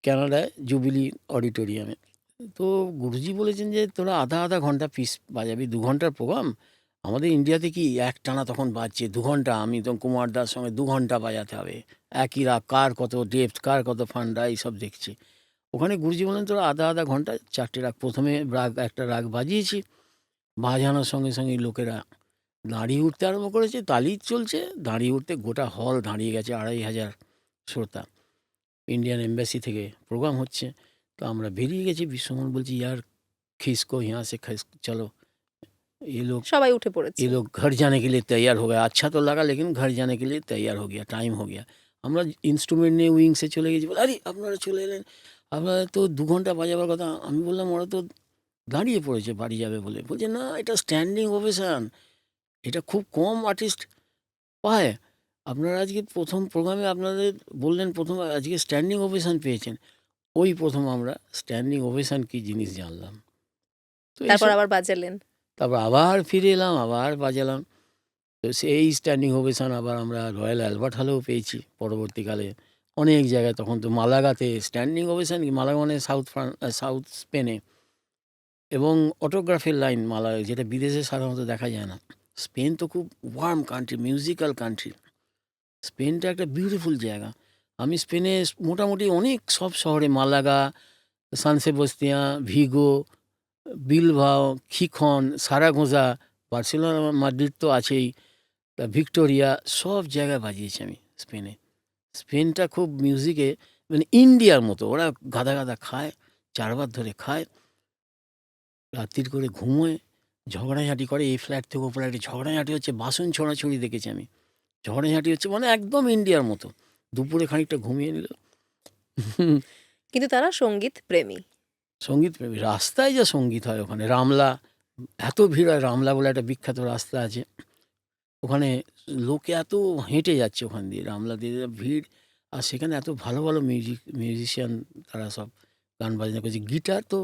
ক্যানাডায় জুবিলি অডিটোরিয়ামে। তো গুরুজি বলেছেন যে তোরা আধা ঘন্টা পিস বাজাবি, 2 ঘন্টার প্রোগ্রাম। আমাদের ইন্ডিয়াতে কি একটানা তখন বাজছে 2 ঘন্টা, আমি তো কুমার দার সঙ্গে 2 ঘন্টা বাজাতে হবে, একই রাগ, কার কত ডেপথ, কার কত ফান্ডা, এইসব দেখছি। ওখানে গুরুজি বললেন তোরা আধা ঘন্টা 4টে রাগ, প্রথমে রাগ একটা রাগ বাজিয়েছি, বাজানোর সঙ্গে সঙ্গে লোকেরা দাঁড়িয়ে উঠতে আরম্ভ করেছে, তালি চলছে, দাঁড়িয়ে উঠতে গোটা হল দাঁড়িয়ে গেছে, 2,500 শ্রোতা। ইন্ডিয়ান এম্বাসি থেকে প্রোগ্রাম হচ্ছে। তো আমরা বেরিয়ে গেছি, বিশ্বমোহন বলছি ইয়ার खिसको यहाँ से खिस चलो, সবাই উঠে পড়েছে। ये लोग घर जाने के लिए तैयार हो गया। अच्छा तो लगा लेकिन घर जाने के लिए तैयार हो गया, टाइम हो गया। আমরা ইনস্ট্রুমেন্ট নিয়ে উইংসে চলে গেছি, বলে আরে আপনারা চলে এলেন, আপনারা তো 2 ঘন্টা বাজাবার কথা। আমি বললাম ওরা তো দাঁড়িয়ে পড়েছে বাড়ি যাবে বলে। বলছে না, এটা স্ট্যান্ডিং ওভেশন, এটা খুব কম আর্টিস্ট পায়। আপনারা আজকে প্রথম প্রোগ্রামে আপনাদের বললেন প্রথম আজকে স্ট্যান্ডিং ওভেশন পেয়েছেন। ওই প্রথম আমরা স্ট্যান্ডিং ওভেশন কি জিনিস জানলাম। তো তারপর এইসব, আবার বাজালেন। তারপর আবার ফিরে এলাম, আবার বাজালাম। তো সেই স্ট্যান্ডিং ওভেশন আবার আমরা রয়্যাল অ্যালবার্ট হলেও পেয়েছি পরবর্তীকালে, অনেক জায়গায়। তখন তো মালাগাতে স্ট্যান্ডিং ওভেশন, মালাগা মানে সাউথ স্পেনে, এবং অটোগ্রাফের লাইন মালাগা, যেটা বিদেশে সাধারণত দেখা যায় না। স্পেন তো খুব ওয়ার্ম কান্ট্রি, মিউজিক্যাল কান্ট্রি। স্পেনটা একটা বিউটিফুল জায়গা। আমি স্পেনে মোটামুটি অনেক সব শহরে, মালাগা, সান সেবাস্তিয়ান, ভিগো, বিলবাও, খিখন, সারাগোজা, বার্সেলোনা, মাদ্রিদ তো আছেই, ভিক্টোরিয়া, সব জায়গায় বাজিয়েছি আমি স্পেনে। স্পেনটা খুব মিউজিকে মানে ইন্ডিয়ার মতো। ওরা গাদা খায়, 4 বার ধরে খায়, রাত্রির করে ঘুমোয়, ঝগড়াঝাঁটি করে, এই ফ্ল্যাট থেকে ও ফ্ল্যাটে ঝগড়াঝাঁটি হচ্ছে, বাসন ছোড়াছুড়ি দেখেছি আমি, ঝগড়াঝাঁটি হচ্ছে, মানে একদম ইন্ডিয়ার মতো। দুপুরে খানিকটা ঘুমিয়ে নিল। কিন্তু তারা সঙ্গীত প্রেমী। সঙ্গীত প্রেমী, রাস্তায় যা সঙ্গীত হয় ওখানে। রামলা, এত ভিড় হয়, রামলা বলে একটা বিখ্যাত রাস্তা আছে, ওখানে লোকে এত হেঁটে যাচ্ছে ওখান দিয়ে, রামলা দিয়ে ভিড়। আর সেখানে এত ভালো ভালো মিউজিশিয়ান, তারা সব গান বাজনা করছে, গিটার তো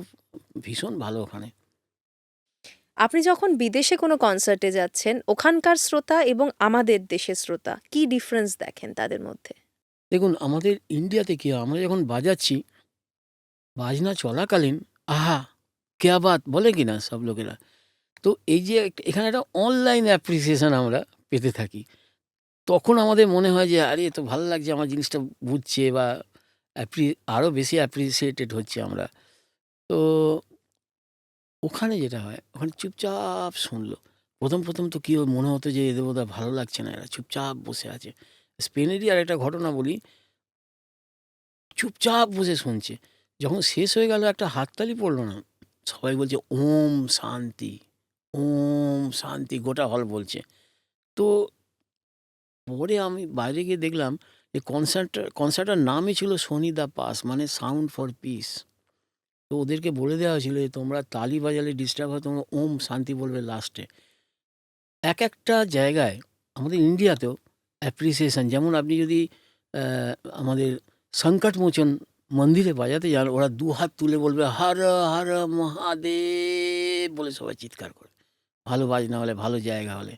ভীষণ ভালো ওখানে। আপনি যখন বিদেশে কোনো কনসার্টে যাচ্ছেন, ওখানকার শ্রোতা এবং আমাদের দেশের শ্রোতা, কি ডিফারেন্স দেখেন তাদের মধ্যে? দেখুন আমাদের ইন্ডিয়াতে কি হয়, আমরা যখন বাজাচ্ছি, বাজনা চলাকালীন আহা কেয়া বাত বলে কি না সব লোকেরা। তো এই যে এখানে একটা অনলাইন অ্যাপ্রিসিয়েশন আমরা পেতে থাকি, তখন আমাদের মনে হয় যে আরে এ তো ভালো লাগছে, আমার জিনিসটা বুঝছে, বা আরও বেশি অ্যাপ্রিসিয়েটেড হচ্ছে আমরা। তো ওখানে যেটা হয়, ওখানে চুপচাপ শুনলো। প্রথম তো কী মনে হতো যে এদের বোধহয় ভালো লাগছে না, এরা চুপচাপ বসে আছে। স্পেনেরই আর একটা ঘটনা বলি, চুপচাপ বসে শুনছে, যখন শেষ হয়ে গেল একটা হাততালি পড়লো না, সবাই বলছে ওম শান্তি, ওম শান্তি, গোটা হল বলছে। তো পরে আমি বাইরে গিয়ে দেখলাম যে কনসার্টটার নামই ছিল সোনি দ্য পাস, মানে সাউন্ড ফর পিস। তো ওদেরকে বলে দেওয়া হয়েছিল যে তোমরা তালি বাজালে ডিস্টার্ব হয়, তোমরা ওম শান্তি বলবে লাস্টে। এক একটা জায়গায় আমাদের ইন্ডিয়াতেও অ্যাপ্রিসিয়েশন, যেমন আপনি যদি আমাদের সংকটমোচন মন্দিরে বাজাতে যান, ওরা 2 হাত তুলে বলবে হর হর মহাদেব বলে, সবাই চিৎকার করে, ভালো বাজনা হলে, ভালো জায়গা হলে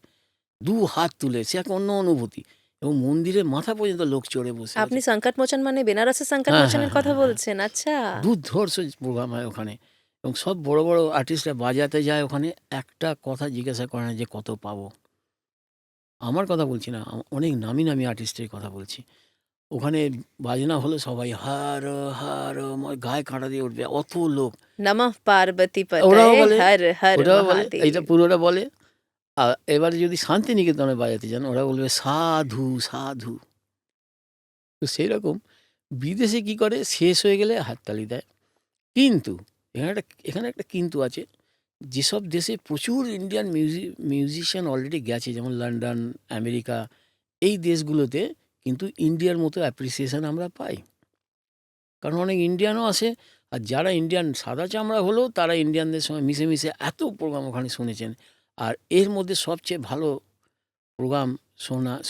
2 হাত তুলে, সে এক অন্য অনুভূতি। এবং মন্দিরের মাথা পর্যন্ত লোক চড়ে বসে আপনি আছে। সংকট মোচন মানে বেনারসের সংকট হ্যাঁ, মোচনের হ্যাঁ, কথা হ্যাঁ, হ্যাঁ। বলছেন? আচ্ছা। দুর্ধর্ষ প্রোগ্রাম হয় ওখানে, এবং সব বড় বড় আর্টিস্টরা বাজাতে যায় ওখানে, একটা কথা জিজ্ঞাসা করে না যে কত পাবো। আমার কথা বলছি না, অনেক নামি নামি আর্টিস্টের কথা বলছি। ওখানে বাজনা হলো সবাই হার হার গায়ে কাঁটা দিয়ে উঠবে, অত লোক। নমঃ পার্বতী ওরাও পতয়ে বলে, হর হর ওরাও বলে, মহাদেব। এইটা পুরোটা বলে। আর এবারে যদি শান্তিনিকেতনে বাজাতে যান, ওরা বলবে সাধু সাধু। তো সেই রকম বিদেশে কি করে, শেষ হয়ে গেলে হাততালি দেয়। কিন্তু এখানে একটা কিন্তু আছে, যেসব দেশে প্রচুর ইন্ডিয়ান মিউজিশিয়ান অলরেডি গেছে, যেমন লন্ডন, আমেরিকা, এই দেশগুলোতে কিন্তু ইন্ডিয়ার মতো অ্যাপ্রিসিয়েশন আমরা পাই। কারণ অনেক ইন্ডিয়ানও আসে, আর যারা ইন্ডিয়ান সাদা চামড়া হলেও তারা ইন্ডিয়ানদের সঙ্গে মিশে মিশে এত প্রোগ্রাম ওখানে শুনেছেন। আর এর মধ্যে সবচেয়ে ভালো প্রোগ্রাম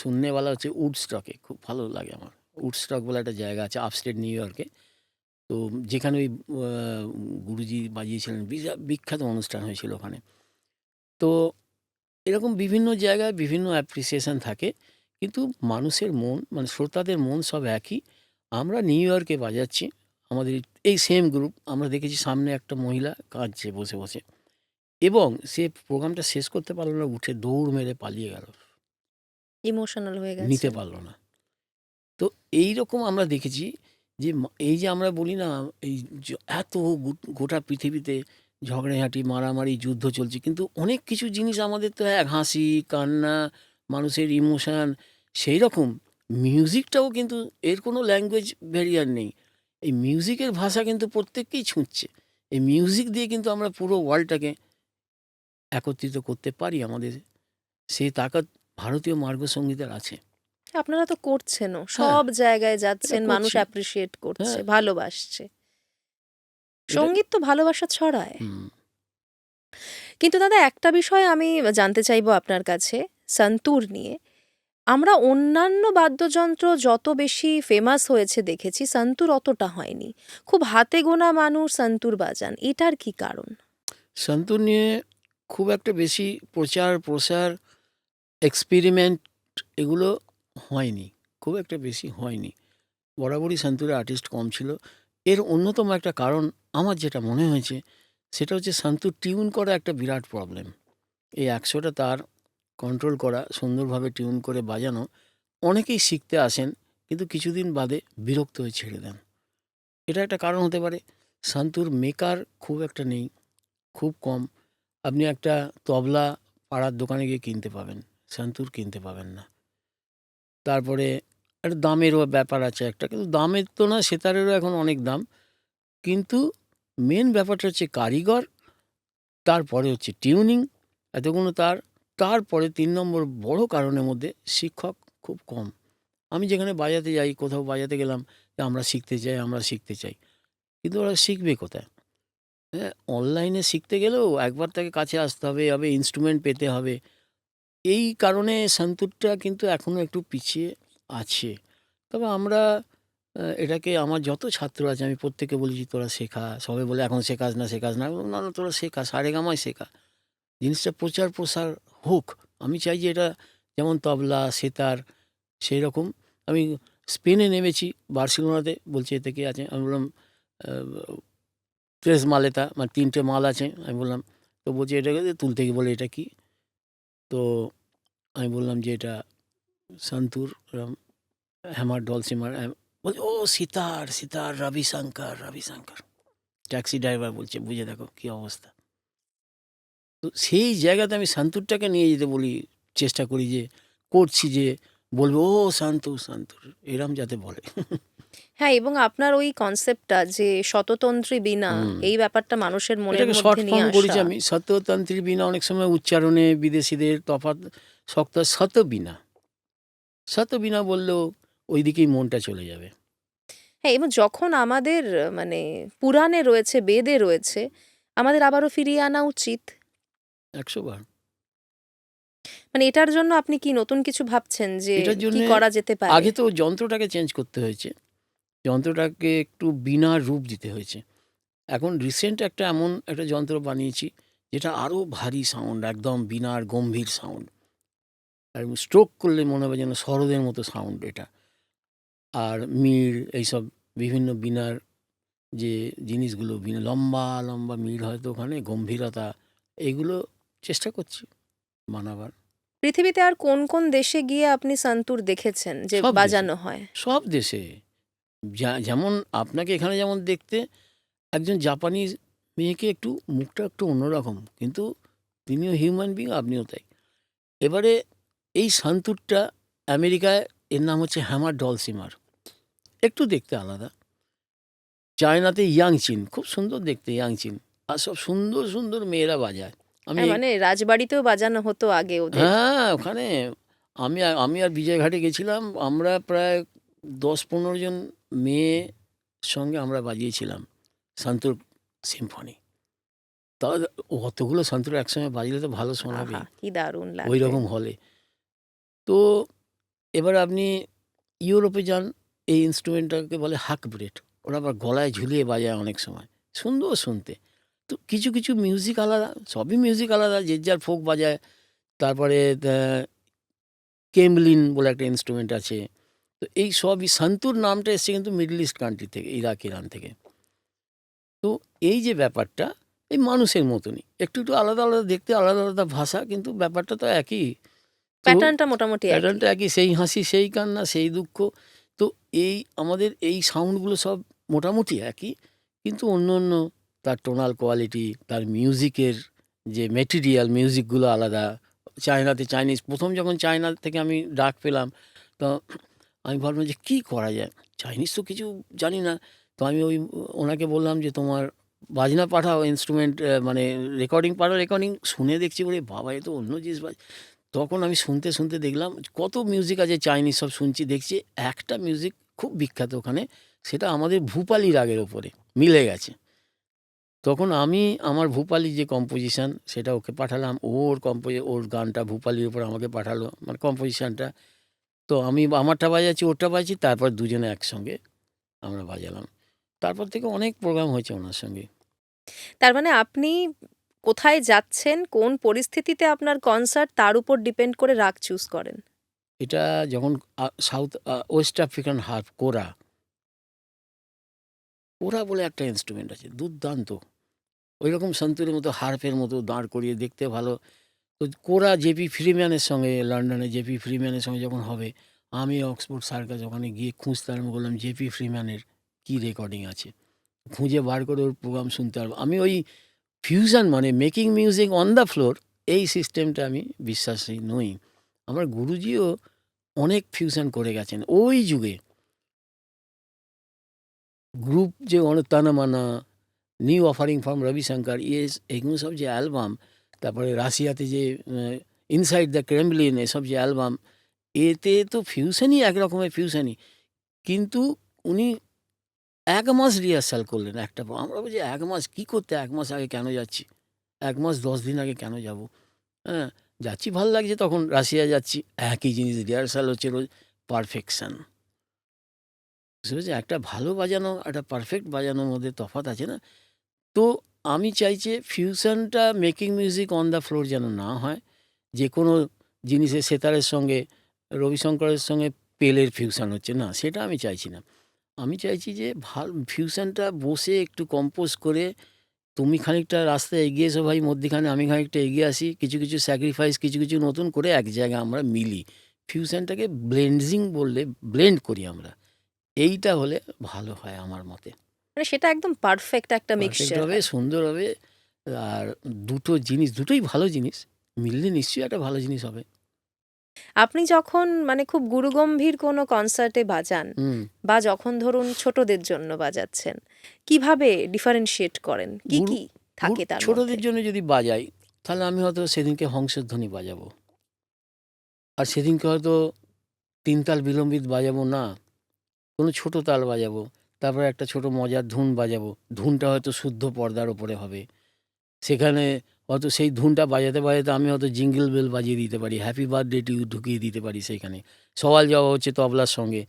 শুননেওয়ালা হচ্ছে উডস্টকে, খুব ভালো লাগে আমার। উডস্টক বলে একটা জায়গা আছে আপস্টেট নিউ ইয়র্কে। তো যেখানে ওই গুরুজি বাজিয়েছিলেন, বিখ্যাত অনুষ্ঠান হয়েছিল ওখানে। তো এরকম বিভিন্ন জায়গায় বিভিন্ন অ্যাপ্রিসিয়েশন থাকে, কিন্তু মানুষের মন, মানে শ্রোতাদের মন সব একই। আমরা নিউ ইয়র্কে বাজাচ্ছি, আমাদের এই সেম গ্রুপ, আমরা দেখেছি সামনে একটা মহিলা কাঁদছে বসে বসে, এবং সে প্রোগ্রামটা শেষ করতে পারলো না, উঠে দৌড় মেরে পালিয়ে গেল, ইমোশনাল হয়ে নিতে গেছেন। পারলো না। তো এই রকম আমরা দেখেছি যে এই যে আমরা বলি না, এই এত গোটা পৃথিবীতে ঝগড়াঝাঁটি, মারামারি, যুদ্ধ চলছে, কিন্তু অনেক কিছু জিনিস আমাদের তো এক হাসি, কান্না, মানুষের ইমোশান, সেই রকম মিউজিকটাও কিন্তু এর কোনো ল্যাঙ্গুয়েজ ব্যারিয়ার নেই। এই মিউজিকের ভাষা কিন্তু প্রত্যেককেই ছুঁচ্ছে। এই মিউজিক দিয়ে কিন্তু আমরা পুরো ওয়ার্ল্ডটাকে একত্রিত করতে পারি। আমাদের সেই তাকত ভারতীয় মার্গসঙ্গীতের আছে। আপনারা তো করছেনও, হ্যাঁ, সব জায়গায় এটা যাচ্ছেন, মানুষ করছি। অ্যাপ্রিসিয়েট করছে, হ্যাঁ, ভালোবাসছে। এটা সঙ্গীত তো ভালোবাসা ছড়ায়। হুম। কিন্তু দাদা, একটা বিষয় আমি জানতে চাইবো আপনার কাছে সন্তুর নিয়ে। আমরা অন্যান্য বাদ্যযন্ত্র যত বেশি ফেমাস হয়েছে দেখেছি, সন্তুর অতটা হয়নি। খুব হাতে গোনা মানুষ সন্তুর বাজান, এটার কি কারণ? সন্তুর নিয়ে খুব একটা বেশি প্রচার প্রসার, এক্সপেরিমেন্ট এগুলো হয়নি, খুব একটা বেশি হয়নি। বরাবরই সন্তুরের আর্টিস্ট কম ছিল। এর অন্যতম একটা কারণ আমার যেটা মনে হয়েছে, সেটা হচ্ছে সন্তুর টিউন করা একটা বিরাট প্রবলেম। এই ১০০টা তার কন্ট্রোল করা, সুন্দরভাবে টিউন করে বাজানো। অনেকেই শিখতে আসেন, কিন্তু কিছুদিন বাদে বিরক্ত হয়ে ছেড়ে দেন। এটা একটা কারণ হতে পারে। সন্তুর মেকার খুব একটা নেই, খুব কম। আপনি একটা তবলা পাড়ার দোকানে গিয়ে কিনতে পাবেন, সন্তুর কিনতে পাবেন না। তারপরে একটা দামেরও ব্যাপার আছে একটা, কিন্তু দামের তো না, সেতারেরও এখন অনেক দাম। কিন্তু মেন ব্যাপারটা হচ্ছে কারিগর, তারপরে হচ্ছে টিউনিং, এতগুলো তারপরে ৩ নম্বর বড় কারণের মধ্যে শিক্ষক খুব কম। আমি যেখানে বাজাতে যাই, কোথাও বাজাতে গেলাম, যে আমরা শিখতে চাই, আমরা শিখতে চাই, কিন্তু ওরা শিখবে কোথায়? হ্যাঁ, অনলাইনে শিখতে গেলেও একবার তাকে কাছে আসতে হবে, ইনস্ট্রুমেন্ট পেতে হবে। এই কারণে সন্তুরটা কিন্তু এখনও একটু পিছিয়ে আছে। তবে আমরা এটাকে, আমার যত ছাত্র আছে আমি প্রত্যেককে বলেছি তোরা শেখা। সবাই বলে এখন শেখাস না, শেখাস না। আমি বললাম, না না, তোরা শেখা, সারেগামায় শেখা। জিনিসটা প্রচার প্রসার হোক। আমি চাই যে এটা যেমন তবলা, সেতার, সেই রকম। আমি স্পেনে নেমেছি, বার্সেলোনাতে, বলছে এতে কি আছে? আমি বললাম ট্রেস মালেতা, মানে ৩টে মাল আছে। আমি বললাম, তো বলছে এটাকে তুলতে গিয়ে বলে এটা কি? তো আমি বললাম যে এটা সন্তুর, হ্যামার, ডলসিমার। বলছে ও সিতার, সিতার, রবিশঙ্কর, রবিশঙ্কর। ট্যাক্সি ড্রাইভার বলছে, বুঝে দেখো কী অবস্থা। তো সেই জায়গাতে আমি সন্তুরটাকে নিয়ে যেতে বলি, চেষ্টা করি যে, করছি যে বলবো ও সন্তুর, সন্তুর, এরম যাতে বলে। হ্যাঁ, এবং আপনার ওই কনসেপ্টটা যে শততন্ত্রী বীণা, হুম, এই ব্যাপারটা মানুষের মনের এটাকে শর্ট মধ্যে নিয়ে ফর্ম আসা। করেছি আমি, শততন্ত্রী বীণা। অনেক সময় উচ্চারণে বিদেশিদের তফাৎ শক্ত, শত বীণা, শত বীণা বললেও ওই দিকেই মনটা চলে যাবে। হ্যাঁ, এবং যখন আমাদের মানে পুরাণে রয়েছে, বেদে রয়েছে, আমাদের আবারও ফিরিয়ে আনা উচিত। ১০০ বার। মানে এটার জন্য আপনি কি নতুন কিছু ভাবছেন যে এটার কি জন্যে করা যেতে পারে? আগে তো যন্ত্রটাকে চেঞ্জ করতে হয়েছে, যন্ত্রটাকে একটু বীণার রূপ দিতে হয়েছে। এখন রিসেন্ট এমন একটা যন্ত্র বানিয়েছি, যেটা আরও ভারী সাউন্ড, একদম বীণার গম্ভীর সাউন্ড। আর স্ট্রোক করলে মনে হবে যেন সরোদের মতো সাউন্ড এটা। আর এইসব বিভিন্ন বীণার যে জিনিসগুলো লম্বা লম্বা মিল হয়তো ওখানে গম্ভীরতা, এগুলো চেষ্টা করছি বানাবার। পৃথিবীতে আর কোন কোন দেশে গিয়ে আপনি সন্তুর দেখেছেন যে সব দেশে, বাজানো হয়? সব দেশে। যেমন আপনাকে এখানে যেমন দেখতে একজন জাপানিজ মেয়েকে একটু মুখটা একটু অন্যরকম, কিন্তু তিনিও হিউম্যান বিং, আপনিও তাই। এবারে এই সন্তুরটা আমেরিকায়, এর নাম হচ্ছে হ্যামার ডলসিমার, একটু দেখতে আলাদা। চায়নাতে ইয়াংচিন, খুব সুন্দর দেখতে ইয়াংচিন, আর সব সুন্দর সুন্দর মেয়েরা বাজায়। আমি হ্যাঁ, মানে রাজবাড়িতেও বাজানো হতো আগে ওদের। হ্যাঁ, ওখানে আমি আর বিজয়ঘাটে গেছিলাম, আমরা প্রায় 10-15 জন মেয়ে সঙ্গে আমরা বাজিয়েছিলাম সন্তুর সিম্ফনি। তাও অতগুলো সন্তুর একসঙ্গে বাজলে তো ভালো শোনাবে আহা, কি দারুণ ওই লাগবে। রকম হলে। তো এবার আপনি ইউরোপে যান, এই ইনস্ট্রুমেন্টটাকে বলে হাক ব্রেড, ওরা আবার গলায় ঝুলিয়ে বাজায় অনেক সময়, সুন্দর শুনতে। তো কিছু কিছু মিউজিক আলাদা, সবই মিউজিক আলাদা, যে যার ফোক বাজায়। তারপরে কেমলিন বলে একটা ইনস্ট্রুমেন্ট আছে। তো এই সবই সন্তুর নামটা এসছে কিন্তু মিডল ইস্ট কান্ট্রি থেকে, ইরাক ইরান থেকে। তো এই যে ব্যাপারটা, এই মানুষের মতনই, একটু একটু আলাদা আলাদা দেখতে, আলাদা আলাদা ভাষা, কিন্তু ব্যাপারটা তো একই। তো প্যাটার্নটা মোটামুটি একই। প্যাটার্নটা একই, সেই হাসি সেই কান্না সেই দুঃখ। তো এই আমাদের এই সাউন্ডগুলো সব মোটামুটি একই, কিন্তু অন্য অন্য তার টোনাল কোয়ালিটি, তার মিউজিকের যে মেটেরিয়াল, মিউজিকগুলো আলাদা। চায়নাতে চাইনিজ, প্রথম যখন চায়না থেকে আমি ডাক পেলাম, তো আমি ভাবলাম যে কী করা যায়, চাইনিজ তো কিছু জানি না। তো আমি ওনাকে বললাম যে তোমার বাজনা পাঠাও, ইনস্ট্রুমেন্ট মানে রেকর্ডিং পাঠাও। রেকর্ডিং শুনে দেখছি, বলে বাবা এ তো অন্য জিনিস বাজ। তখন আমি শুনতে শুনতে দেখলাম কত মিউজিক আছে চাইনিজ, সব শুনছি, দেখছি একটা মিউজিক খুব বিখ্যাত ওখানে, সেটা আমাদের ভূপালি রাগের ওপরে মিলে গেছে। তখন আমি আমার ভূপালি যে কম্পোজিশন, সেটা ওকে পাঠালাম, ওর গানটা ভূপালির উপর আমাকে পাঠালো, মানে কম্পোজিশনটা। তো আমি আমারটা বাজাচ্ছি, ওরটা বাজাচ্ছি, তারপর দুজনে একসঙ্গে আমরা বাজালাম। তারপর থেকে অনেক প্রোগ্রাম হয়েছে ওনার সঙ্গে। তার মানে আপনি কোথায় যাচ্ছেন, কোন পরিস্থিতিতে আপনার কনসার্ট, তার উপর ডিপেন্ড করে রাগ চুজ করেন। এটা যখন সাউথ ওয়েস্ট আফ্রিকান হার্প, কোরা কোরা বলে একটা ইনস্ট্রুমেন্ট আছে, দুর্দান্ত, ওই রকম সন্তুরের মতো হার্পের মতো দাঁড় করিয়ে, দেখতে ভালো। তো কোরা জেপি ফ্রিম্যানের সঙ্গে, লন্ডনে জেপি ফ্রিম্যানের সঙ্গে যখন হবে, আমি অক্সফোর্ড সার্কাস ওখানে গিয়ে খুঁজতে আরম্ভ করলাম জেপি ফ্রিম্যানের কী রেকর্ডিং আছে, খুঁজে বার করে ওর প্রোগ্রাম শুনতে পারবো। আমি ওই ফিউশন, মানে making music on the floor, এই সিস্টেমটা আমি বিশ্বাসী নই। আমার গুরুজিও অনেক ফিউশন করে গেছেন ওই যুগে। গ্রুপ যে তানামানা, নিউ অফারিং ফ্রম রবিশঙ্কর, এগুলো সব যে অ্যালবাম, তারপরে রাশিয়াতে যে ইনসাইড দ্য ক্রেমলিন, এসব যে অ্যালবাম, এতে তো ফিউশনই, এক রকমের ফিউশনই। কিন্তু উনি 1 মাস রিহার্সাল করলেন একটা। আমরা বলছি 1 মাস কী করতে, 1 মাস আগে কেন যাচ্ছি, 1 মাস 10 দিন আগে কেন যাব? হ্যাঁ, যাচ্ছি, ভালো লাগছে, তখন রাশিয়া যাচ্ছি, একই জিনিস রিহার্সাল হচ্ছে রোজ, পারফেকশন। বুঝতে পেরেছি, একটা ভালো বাজানো, একটা পারফেক্ট বাজানোর মধ্যে তফাৎ আছে না? তো আমি চাইছি ফিউশনটা, making music on the floor যেন না হয়। যে কোনো জিনিসের সেতারের সঙ্গে, রবিশঙ্করের সঙ্গে পেলের ফিউশন হচ্ছে না, সেটা আমি চাইছি না। আমি চাইছি যে ফিউশনটা বসে একটু কম্পোজ করে, তুমি খানিকটা রাস্তায় এগিয়ে এসো ভাই, মধ্যিখানে আমি খানিকটা এগিয়ে আসি, কিছু কিছু স্যাক্রিফাইস, কিছু কিছু নতুন করে এক জায়গায় আমরা মিলি, ফিউশনটাকে ব্লেন্ডিং বললে, ব্লেন্ড করি আমরা। এইটা হলে ভালো হয় আমার মতে। মানে সেটা একদম পারফেক্ট একটা পারফেক্ট মিক্সচার হবে, হয়। সুন্দর হবে। আর দুটো জিনিস, দুটোই ভালো জিনিস মিললে নিশ্চয়ই একটা ভালো জিনিস হবে। আপনি যখন মানে খুব গুরুগম্ভীর কোনো কনসার্টে বাজান, হুম। বা যখন ধরুন ছোটদের জন্য বাজাচ্ছেন, কিভাবে ডিফারেনশিয়েট করেন, কি গুরু কি থাকে তার মধ্যে? ছোটদের জন্য যদি বাজাই, তাহলে আমি হয়তো সেদিনকে হংসধ্বনি বাজাবো, আর সেদিনকে হয়তো 3 তাল বিলম্বিত বাজাবো না, কোনো ছোট তাল বাজাবো। তারপরে একটা ছোট মজার ধুন বাজাবো, ধুনটা হয়তো শুদ্ধ পর্দার ওপরে হবে। সেখানে হয়তো সেই ধুনটা বাজাতে বাজাতে আমি হয়তো জিঙ্গল বেল বাজিয়ে দিতে পারি, হ্যাপি বার্থডে টু ইউ ঢুকিয়ে দিতে পারি সেইখানে। সওয়াল জবাব হচ্ছে তবলার সঙ্গে,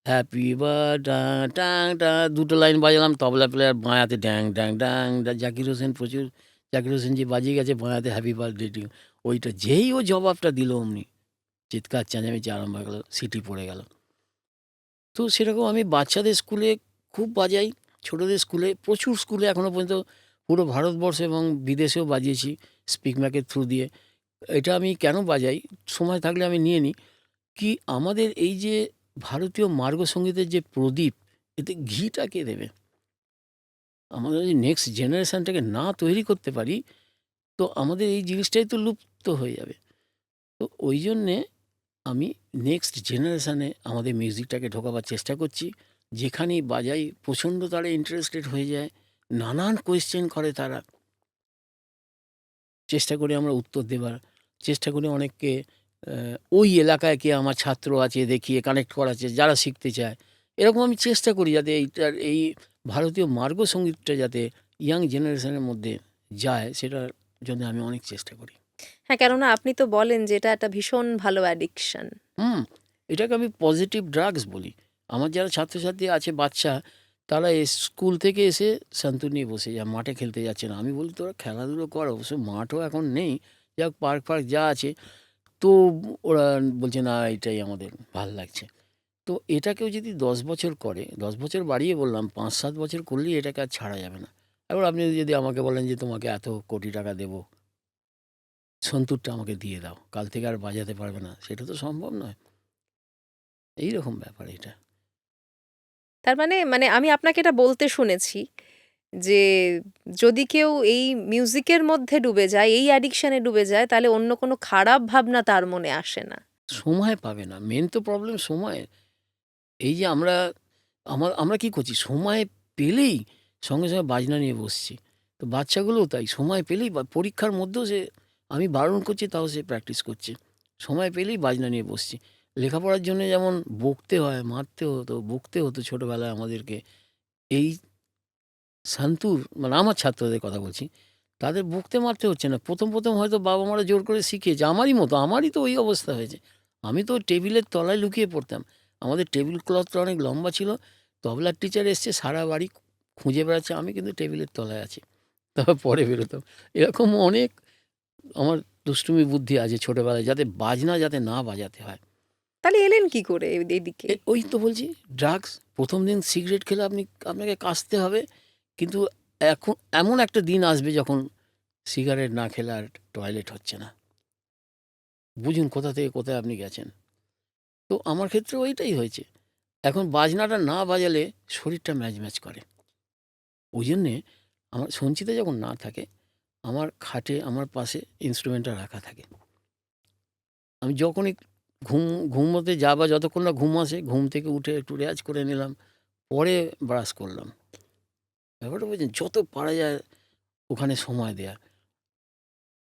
হ্যাপি বার্থডে টাং টাং, দুটো লাইন বাজালাম, তবলা প্লেয়ার বাঁয়াতে ড্যাং ড্যাং ড্যাং, জাকির হোসেন, প্রচুর জাকির হোসেন যে বাজিয়ে গেছে বাঁয়াতে হ্যাপি বার্থডে টু ইউ, ওইটা যেই ও জবাবটা দিল, অমনি চিৎকার চেঁচামেচি আরম্ভ হয়ে গেল, সিটি পড়ে গেল। তো সেরকম আমি বাচ্চাদের স্কুলে খুব বাজাই। ছোটদের স্কুলে, প্রচুর স্কুলে এখনো পর্যন্ত পুরো ভারতবর্ষ এবং বিদেশেও বাজিয়েছি স্পিক ম্যাকের থ্রু দিয়ে। এটা আমি কেন বাজাই, সময় থাকলে আমি নিয়ে নিই। কি আমাদের এই যে ভারতীয় মার্গ সঙ্গীতের যে প্রদীপ, এতে ঘিটা কে দেবে? আমাদের যদি নেক্সট জেনারেশনটাকে না তৈরি করতে পারি, তো আমাদের এই জিনিসটাই তো লুপ্ত হয়ে যাবে। তো ওই জন্যে আমি নেক্সট জেনারেশানে আমাদের মিউজিকটাকে ঢোকাবার চেষ্টা করছি। যেখানেই বাজাই প্রচণ্ড তারা ইন্টারেস্টেড হয়ে যায়, নানান কোয়েশ্চেন করে তারা। চেষ্টা করি আমরা উত্তর দেবার, চেষ্টা করি অনেককে ওই এলাকায় কে আমার ছাত্র আছে দেখিয়ে কানেক্ট করাচ্ছে যারা শিখতে চায়। এরকম আমি চেষ্টা করি যাতে এই ভারতীয় মার্গ সঙ্গীতটা যাতে ইয়াং জেনারেশনের মধ্যে যায়, সেটার জন্য আমি অনেক চেষ্টা করি। হ্যাঁ, কেননা আপনি তো বলেন যে এটা একটা ভীষণ ভালো অ্যাডিকশন। এটাকে আমি পজিটিভ ড্রাগস বলি। আমার যারা ছাত্রছাত্রী আছে, বাচ্চা, তারা স্কুল থেকে এসে শান্তর নিয়ে বসে যায়, মাঠে খেলতে যাচ্ছে না। আমি বলি তোরা খেলাধুলো কর, অবশ্য মাঠও এখন নেই, যাক পার্ক ফার্ক যা আছে। তো ওরা বলছে না এটাই আমাদের ভাল লাগছে। তো এটাকেও যদি 10 বছর করে, 10 বছর বাড়িয়ে বললাম 5-7 বছর করলেই এটাকে আর ছাড়া যাবে না। এবার আপনি যদি আমাকে বলেন যে তোমাকে এত কোটি টাকা দেবো, সন্তুরটা আমাকে দিয়ে দাও, কাল থেকে আর বাজাতে পারবে না, সেটা তো সম্ভব নয়। এইরকম ব্যাপার এটা। তার মানে আমি আপনাকে এটা বলতে শুনেছি যে যদি কেউ এই মিউজিকের মধ্যে ডুবে যায়, এই অ্যাডিকশনে ডুবে যায়, তাহলে অন্য কোনো খারাপ ভাবনা তার মনে আসে না। সময় পাবে না, মেন তো প্রবলেম সময়। এই যে আমরা কি করছি, সময় পেলেই সঙ্গে সঙ্গে বাজনা নিয়ে বসছি। তো বাচ্চাগুলোও তাই, সময় পেলেই পরীক্ষার মধ্যেও সে, আমি বারণ করছি তাও সে প্র্যাকটিস করছে। সময় পেলেই বাজনা নিয়ে বসছি। লেখাপড়ার জন্য যেমন বকতে হয়, মারতে হতো, বকতে হতো ছোটোবেলায় আমাদেরকে, এই শান্তুর মানে আমার ছাত্রদের কথা বলছি, তাদের বকতে মারতে হচ্ছে না। প্রথম হয়তো বাবা মারা জোর করে শিখিয়েছে, আমারই তো ওই অবস্থা হয়েছে। আমি তো টেবিলের তলায় লুকিয়ে পড়তাম। আমাদের টেবিল ক্লথটা অনেক লম্বা ছিল। তবলার টিচার এসছে, সারা বাড়ি খুঁজে বেড়াচ্ছে, আমি কিন্তু টেবিলের তলায় আছি। তারপর পরে বেরোতাম। এরকম অনেক আমার দুষ্টুমি বুদ্ধি আছে ছোটোবেলায়, যাতে বাজনা যাতে না বাজাতে হয়। তাহলে এলেন কি করে এইদিকে? ওই তো বলছি, ড্রাগস। প্রথম দিন সিগারেট খেলে আপনাকে কাশতে হবে, কিন্তু এখন এমন একটা দিন আসবে যখন সিগারেট না খেলে আর টয়লেট হচ্ছে না। বুঝুন কোথা থেকে কোথায় আপনি গেছেন। তো আমার ক্ষেত্রেও ওইটাই হয়েছে। এখন বাজনাটা না বাজালে শরীরটা ম্যাজম্যাজ করে। ওই জন্যে আমার সঞ্চিতা যখন না থাকে, আমার খাটে আমার পাশে ইনস্ট্রুমেন্টটা রাখা থাকে। আমি যখনই ঘুমোতে বা যতক্ষণ না ঘুম আসে, ঘুম থেকে উঠে একটু রেয়াজ করে নিলাম, পরে ব্রাশ করলাম। ব্যাপারটা বুঝছেন, যত পারা যায় ওখানে সময় দেয়া।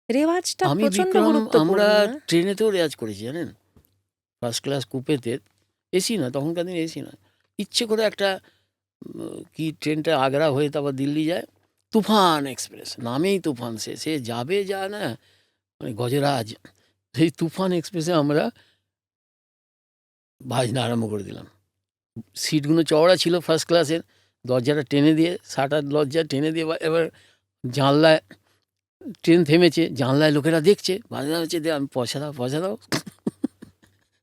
রেওয়াজটা আমি প্রচন্ড বিক্রম আমরা গুরুত্বপূর্ণ না? ট্রেনেতেও রেয়াজ করেছি জানেন, ফার্স্ট ক্লাস কুপেতে। এসি না, তখনকার দিনে এসি না। ইচ্ছে করে একটা কি ট্রেনটা আগ্রা হয়ে তারপর দিল্লি যায়, তুফান এক্সপ্রেস, নামেই তুফান, সে যাবে যা না, মানে গজরাজ। সেই তুফান এক্সপ্রেসে আমরা বাজনা আরম্ভ করে দিলাম। সিটগুলো চওড়া ছিল ফার্স্ট ক্লাসের, দরজাটা টেনে দিয়ে, শাটার দরজা টেনে দিয়ে, এবার জানলায়, ট্রেন থেমেছে, জানলায় লোকেরা দেখছে, বাজনা হচ্ছে, আমি পয়সা দাও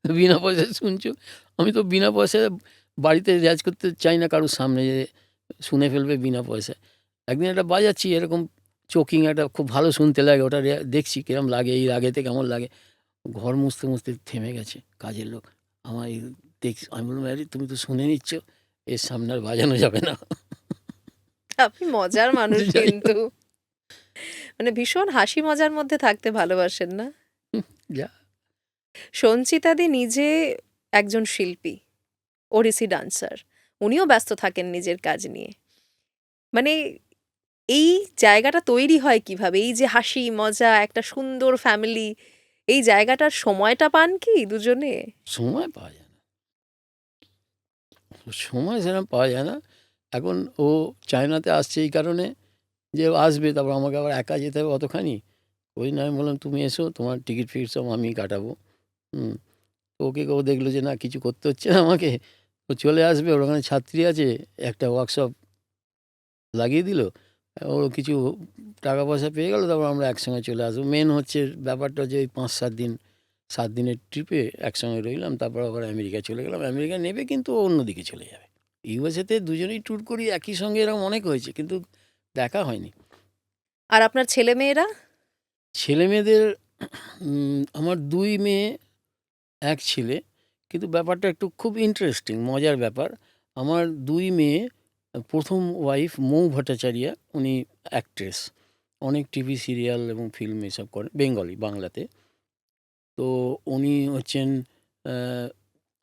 বিনা পয়সায় শুনছো। আমি তো বিনা পয়সায় বাড়িতে রেয়াজ করতে চাই না কারোর সামনে, যে শুনে ফেলবে বিনা পয়সায়। একদিন একটা বাজাচ্ছি এরকম চোকিং, একটা খুব ভালো শুনতে লাগে, ওটা দেখছি কিরম লাগে, এই রাগেতে কেমন লাগে। ঘর মুছতে থেমে গেছে কাজের লোক, আমার দেখছি। আমি বললাম, আরে তুমি তো শুনে নিচ্ছ, এর সামনে আর বাজানো যাবে না। আপনি মজার মানুষ কিন্তু। মানে ভীষণ হাসি মজার মধ্যে থাকতে ভালোবাসেন না? যা সঞ্চিতাদি নিজে একজন শিল্পী, ওড়িশি ডান্সার। উনিও ব্যস্ত থাকেন নিজের কাজ নিয়ে। মানে এই জায়গাটা তৈরি হয় কিভাবে? এই যে হাসি মজা, একটা সুন্দর ফ্যামিলি, এই জায়গাটার সময়টা পান কি দুজনে? সময় পাওয়া যায় না, সময় সেরকম পাওয়া যায় না। এখন ও চায়নাতে আসছে এই কারণে যে আসবে, তারপর আমাকে আবার একা যেতে হবে অতখানি। ওই না, আমি বললাম তুমি এসো, তোমার টিকিট ফিকিট সব আমি কাটাবো। তো ও দেখলো যে না, কিছু করতে হচ্ছে না আমাকে, ও চলে আসবে, ওর ওখানে ছাত্রী আছে, একটা ওয়ার্কশপ লাগিয়ে দিল, ওর কিছু টাকা পয়সা পেয়ে গেল, তারপর আমরা একসঙ্গে চলে আসবো। মেন হচ্ছে ব্যাপারটা যে ওই 5-7 দিন, 7 দিনের ট্রিপে একসঙ্গে রইলাম, তারপর আবার আমেরিকা চলে গেলাম। আমেরিকা নেবে কিন্তু ও অন্যদিকে চলে যাবে, ইউএসএতে দুজনেই ট্যুর করি একই সঙ্গে, এরকম অনেক হয়েছে, কিন্তু দেখা হয়নি। আর আপনার ছেলেমেয়েরা? ছেলেমেয়েদের আমার ২ মেয়ে, ১ ছেলে। কিন্তু ব্যাপারটা একটু খুব ইন্টারেস্টিং, মজার ব্যাপার। আমার ২ মেয়ে, ১ম ওয়াইফ মৌ ভট্টাচার্য, উনি অ্যাক্ট্রেস। অনেক টিভি সিরিয়াল এবং ফিল্ম এসব করেন, বেঙ্গলি, বাংলাতে। তো উনি হচ্ছেন আ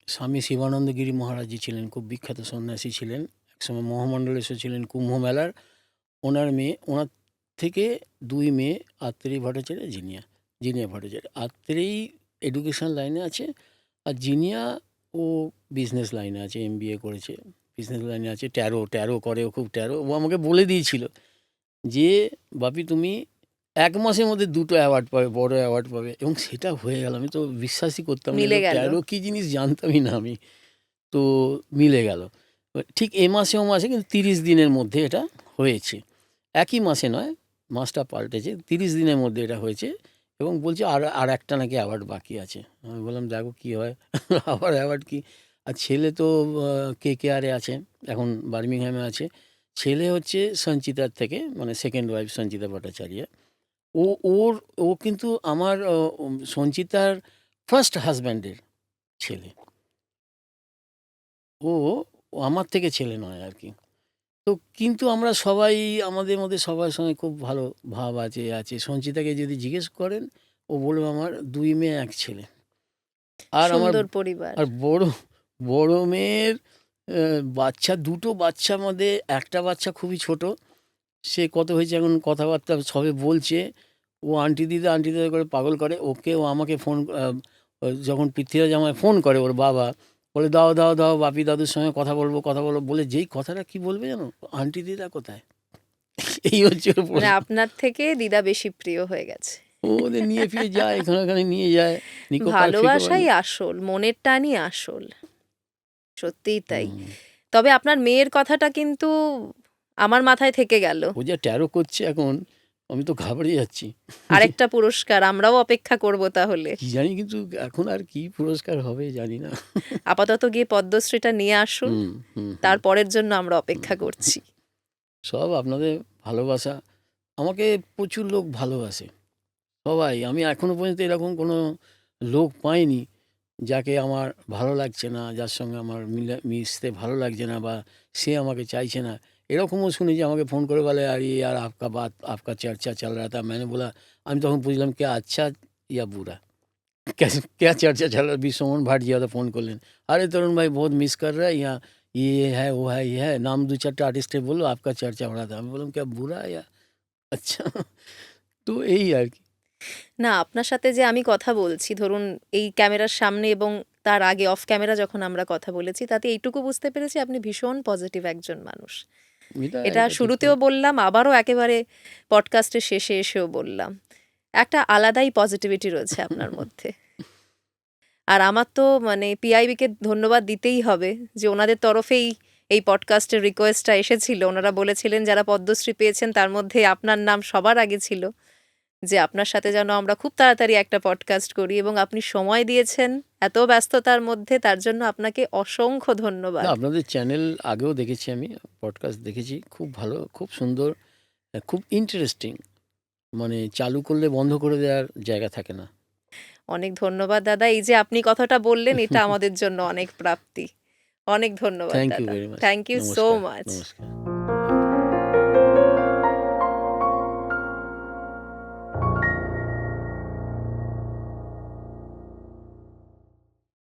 স্বামী শিবানন্দ গিরি মহারাজজি ছিলেন, খুব বিখ্যাত সন্ন্যাসী ছিলেন। একসময় মহামণ্ডলেশ্বর ছিলেন কুম্ভ মেলার। ওনার মেয়ে, ওনার থেকে ২ মেয়ে, আত্রেয়ী ভট্টাচার্য, জিনিয়া ভট্টাচার্য। আত্রেয়ী এডুকেশন লাইনে আছে, আর জিনিয়া ও বিজনেস লাইনে আছে, এমবিএ করেছে, বিজনেস লাইনে আছে। ট্যারো করে, ও খুব ট্যারো। ও আমাকে বলে দিয়েছিল যে, "বাপি তুমি ১ মাসের মধ্যে ২টো অ্যাওয়ার্ড পাবে, বড় অ্যাওয়ার্ড পাবে।" এবং সেটা হয়ে গেল। আমি তো বিশ্বাসই করতাম না। মিলে গেল। ট্যারো কী জিনিস জানতামই না আমি। তো মিলে গেল। ঠিক এ মাসে ও মাসে, কিন্তু ৩০ দিনের মধ্যে এটা হয়েছে। একই মাসে নয়, মাসটা পাল্টেছে। ৩০ দিনের মধ্যে এটা হয়েছে, এবং বলছে আর একটা নাকি অ্যাওয়ার্ড বাকি আছে। আমি বললাম, দেখো কী হয়। আবার অ্যাওয়ার্ড কী? আর ছেলে তো কেকেআরে আছে, এখন বার্মিংহামে আছে। ছেলে হচ্ছে সঞ্চিতার থেকে, মানে সেকেন্ড ওয়াইফ সঞ্চিতা ভট্টাচার্য। ও ওর ও কিন্তু আমার সঞ্চিতার ফার্স্ট হাজব্যান্ডের ছেলে। ও ও আমার থেকে ছেলে নয় আর কি। তো কিন্তু আমরা সবাই, আমাদের মধ্যে সবার সঙ্গে খুব ভালো ভাব আছে। সঞ্চিতাকে যদি জিজ্ঞেস করেন, ও বলবে আমার ২ মেয়ে ১ ছেলে। আর আমার সুন্দর পরিবার। আর বড় মেয়ের বাচ্চা, ২টো বাচ্চার মধ্যে একটা বাচ্চা খুবই ছোট। সে কত হয়েছে এখন, কথাবার্তা সবে বলছে। ও আন্টি দিদা করে পাগল করে। ও আমাকে ফোন, যখন পৃথ্বীরাজ আমায় ফোন করে, ওর বাবা বলে, দাও বাপি দাদুর সঙ্গে কথা বলবো বলে, যেই কথাটা কি বলবে জানো, আন্টি দিদা কোথায়? এই হচ্ছে ওর মানে প্রশ্ন। আপনার থেকে দিদা বেশি প্রিয় হয়ে গেছে। ও ওদের নিয়ে ফিরে যায়, এখানে ওখানে নিয়ে যায়। নিকো কাল ফিকো ভালোবাসাই বানিয়ে। আসল, মনের টানই আসল। সত্যিই তাই। হুম। তবে আপনার মেয়ের কথাটা কিন্তু আমার মাথায় থেকে গেল। ও যা ট্যারো করছে এখন, আমি তো ঘাবড়ে যাচ্ছি। আরেকটা পুরস্কার আমরাও অপেক্ষা করব তাহলে। কি জানি, কিন্তু এখন আর কি পুরস্কার হবে জানি না। আপাতত গিয়ে পদ্মশ্রীটা নিয়ে আসুন, হুম, হুম, হুম। তারপরের জন্য আমরা অপেক্ষা করছি। সব আপনাদের ভালোবাসা। আমাকে প্রচুর লোক ভালোবাসে, সবাই। আমি এখনো পর্যন্ত এরকম কোনো লোক পাইনি যাকে আমার ভালো লাগছে না, যার সঙ্গে আমার মিশতে ভালো লাগছে না, বা সে আমাকে চাইছে না। এরকমও শুনি যে আমাকে ফোন করে বলে, "अरे यार आपका बात आपका चर्चा चल रहा था।" मैंने बोला, আমি তখন বুঝলাম क्या अच्छा या बुरा, क्या चर्चा चल रहा है। विश्वमोहन भाट जी ज़्यादा फ़ोन করলেন, "अरे तरुण भाई बहुत मिस कर रहा है यहाँ, ये है वो है ये है, नाम 2-4টা আর্টিস্টের বললো, आपका चर्चा हो रहा था।" আমি বললাম, क्या बुरा या अच्छा। তো এই আর কি। না, আপনার সাথে যে আমি কথা বলছি, ধরুন এই ক্যামেরার সামনে এবং তার আগে অফ ক্যামেরা যখন আমরা কথা বলেছি, তাতে এইটুকু বুঝতে পেরেছি আপনি ভীষণ পজিটিভ একজন মানুষ। এটা এটা এটা ঠিক শুরুতেও বললাম, আবারও একেবারে পডকাস্টের শেষে এসেও বললাম। একটা আলাদাই পজিটিভিটি রয়েছে আপনার মধ্যে। আর আমার তো মানে পিআইবিকে ধন্যবাদ দিতেই হবে যে ওনাদের তরফেই এই পডকাস্টের রিকোয়েস্টটা এসেছিল। ওনারা বলেছিলেন যারা পদ্মশ্রী পেয়েছেন তার মধ্যে আপনার নাম সবার আগে ছিল, যে আপনার সাথে যেন আমরা খুব তাড়াতাড়ি একটা পডকাস্ট করি, এবং আপনি সময় দিয়েছেন এত ব্যস্ততার মধ্যে, তার জন্য আপনাকে অসংখ্য না, ধন্যবাদ। আপনাদের চ্যানেল আগেও দেখেছি, আমি পডকাস্ট দেখেছি, খুব ভালো, খুব সুন্দর, খুব ইন্টারেস্টিং। মানে চালু করলে বন্ধ করে দেওয়ার জায়গা থাকে না। অনেক ধন্যবাদ দাদা। এই যে আপনি কথাটা বললেন, এটা আমাদের জন্য অনেক প্রাপ্তি। অনেক ধন্যবাদ থ্যাংক ইউ দাদা। Very much. Thank you so নমস্কার, মাচ। নমস্কার।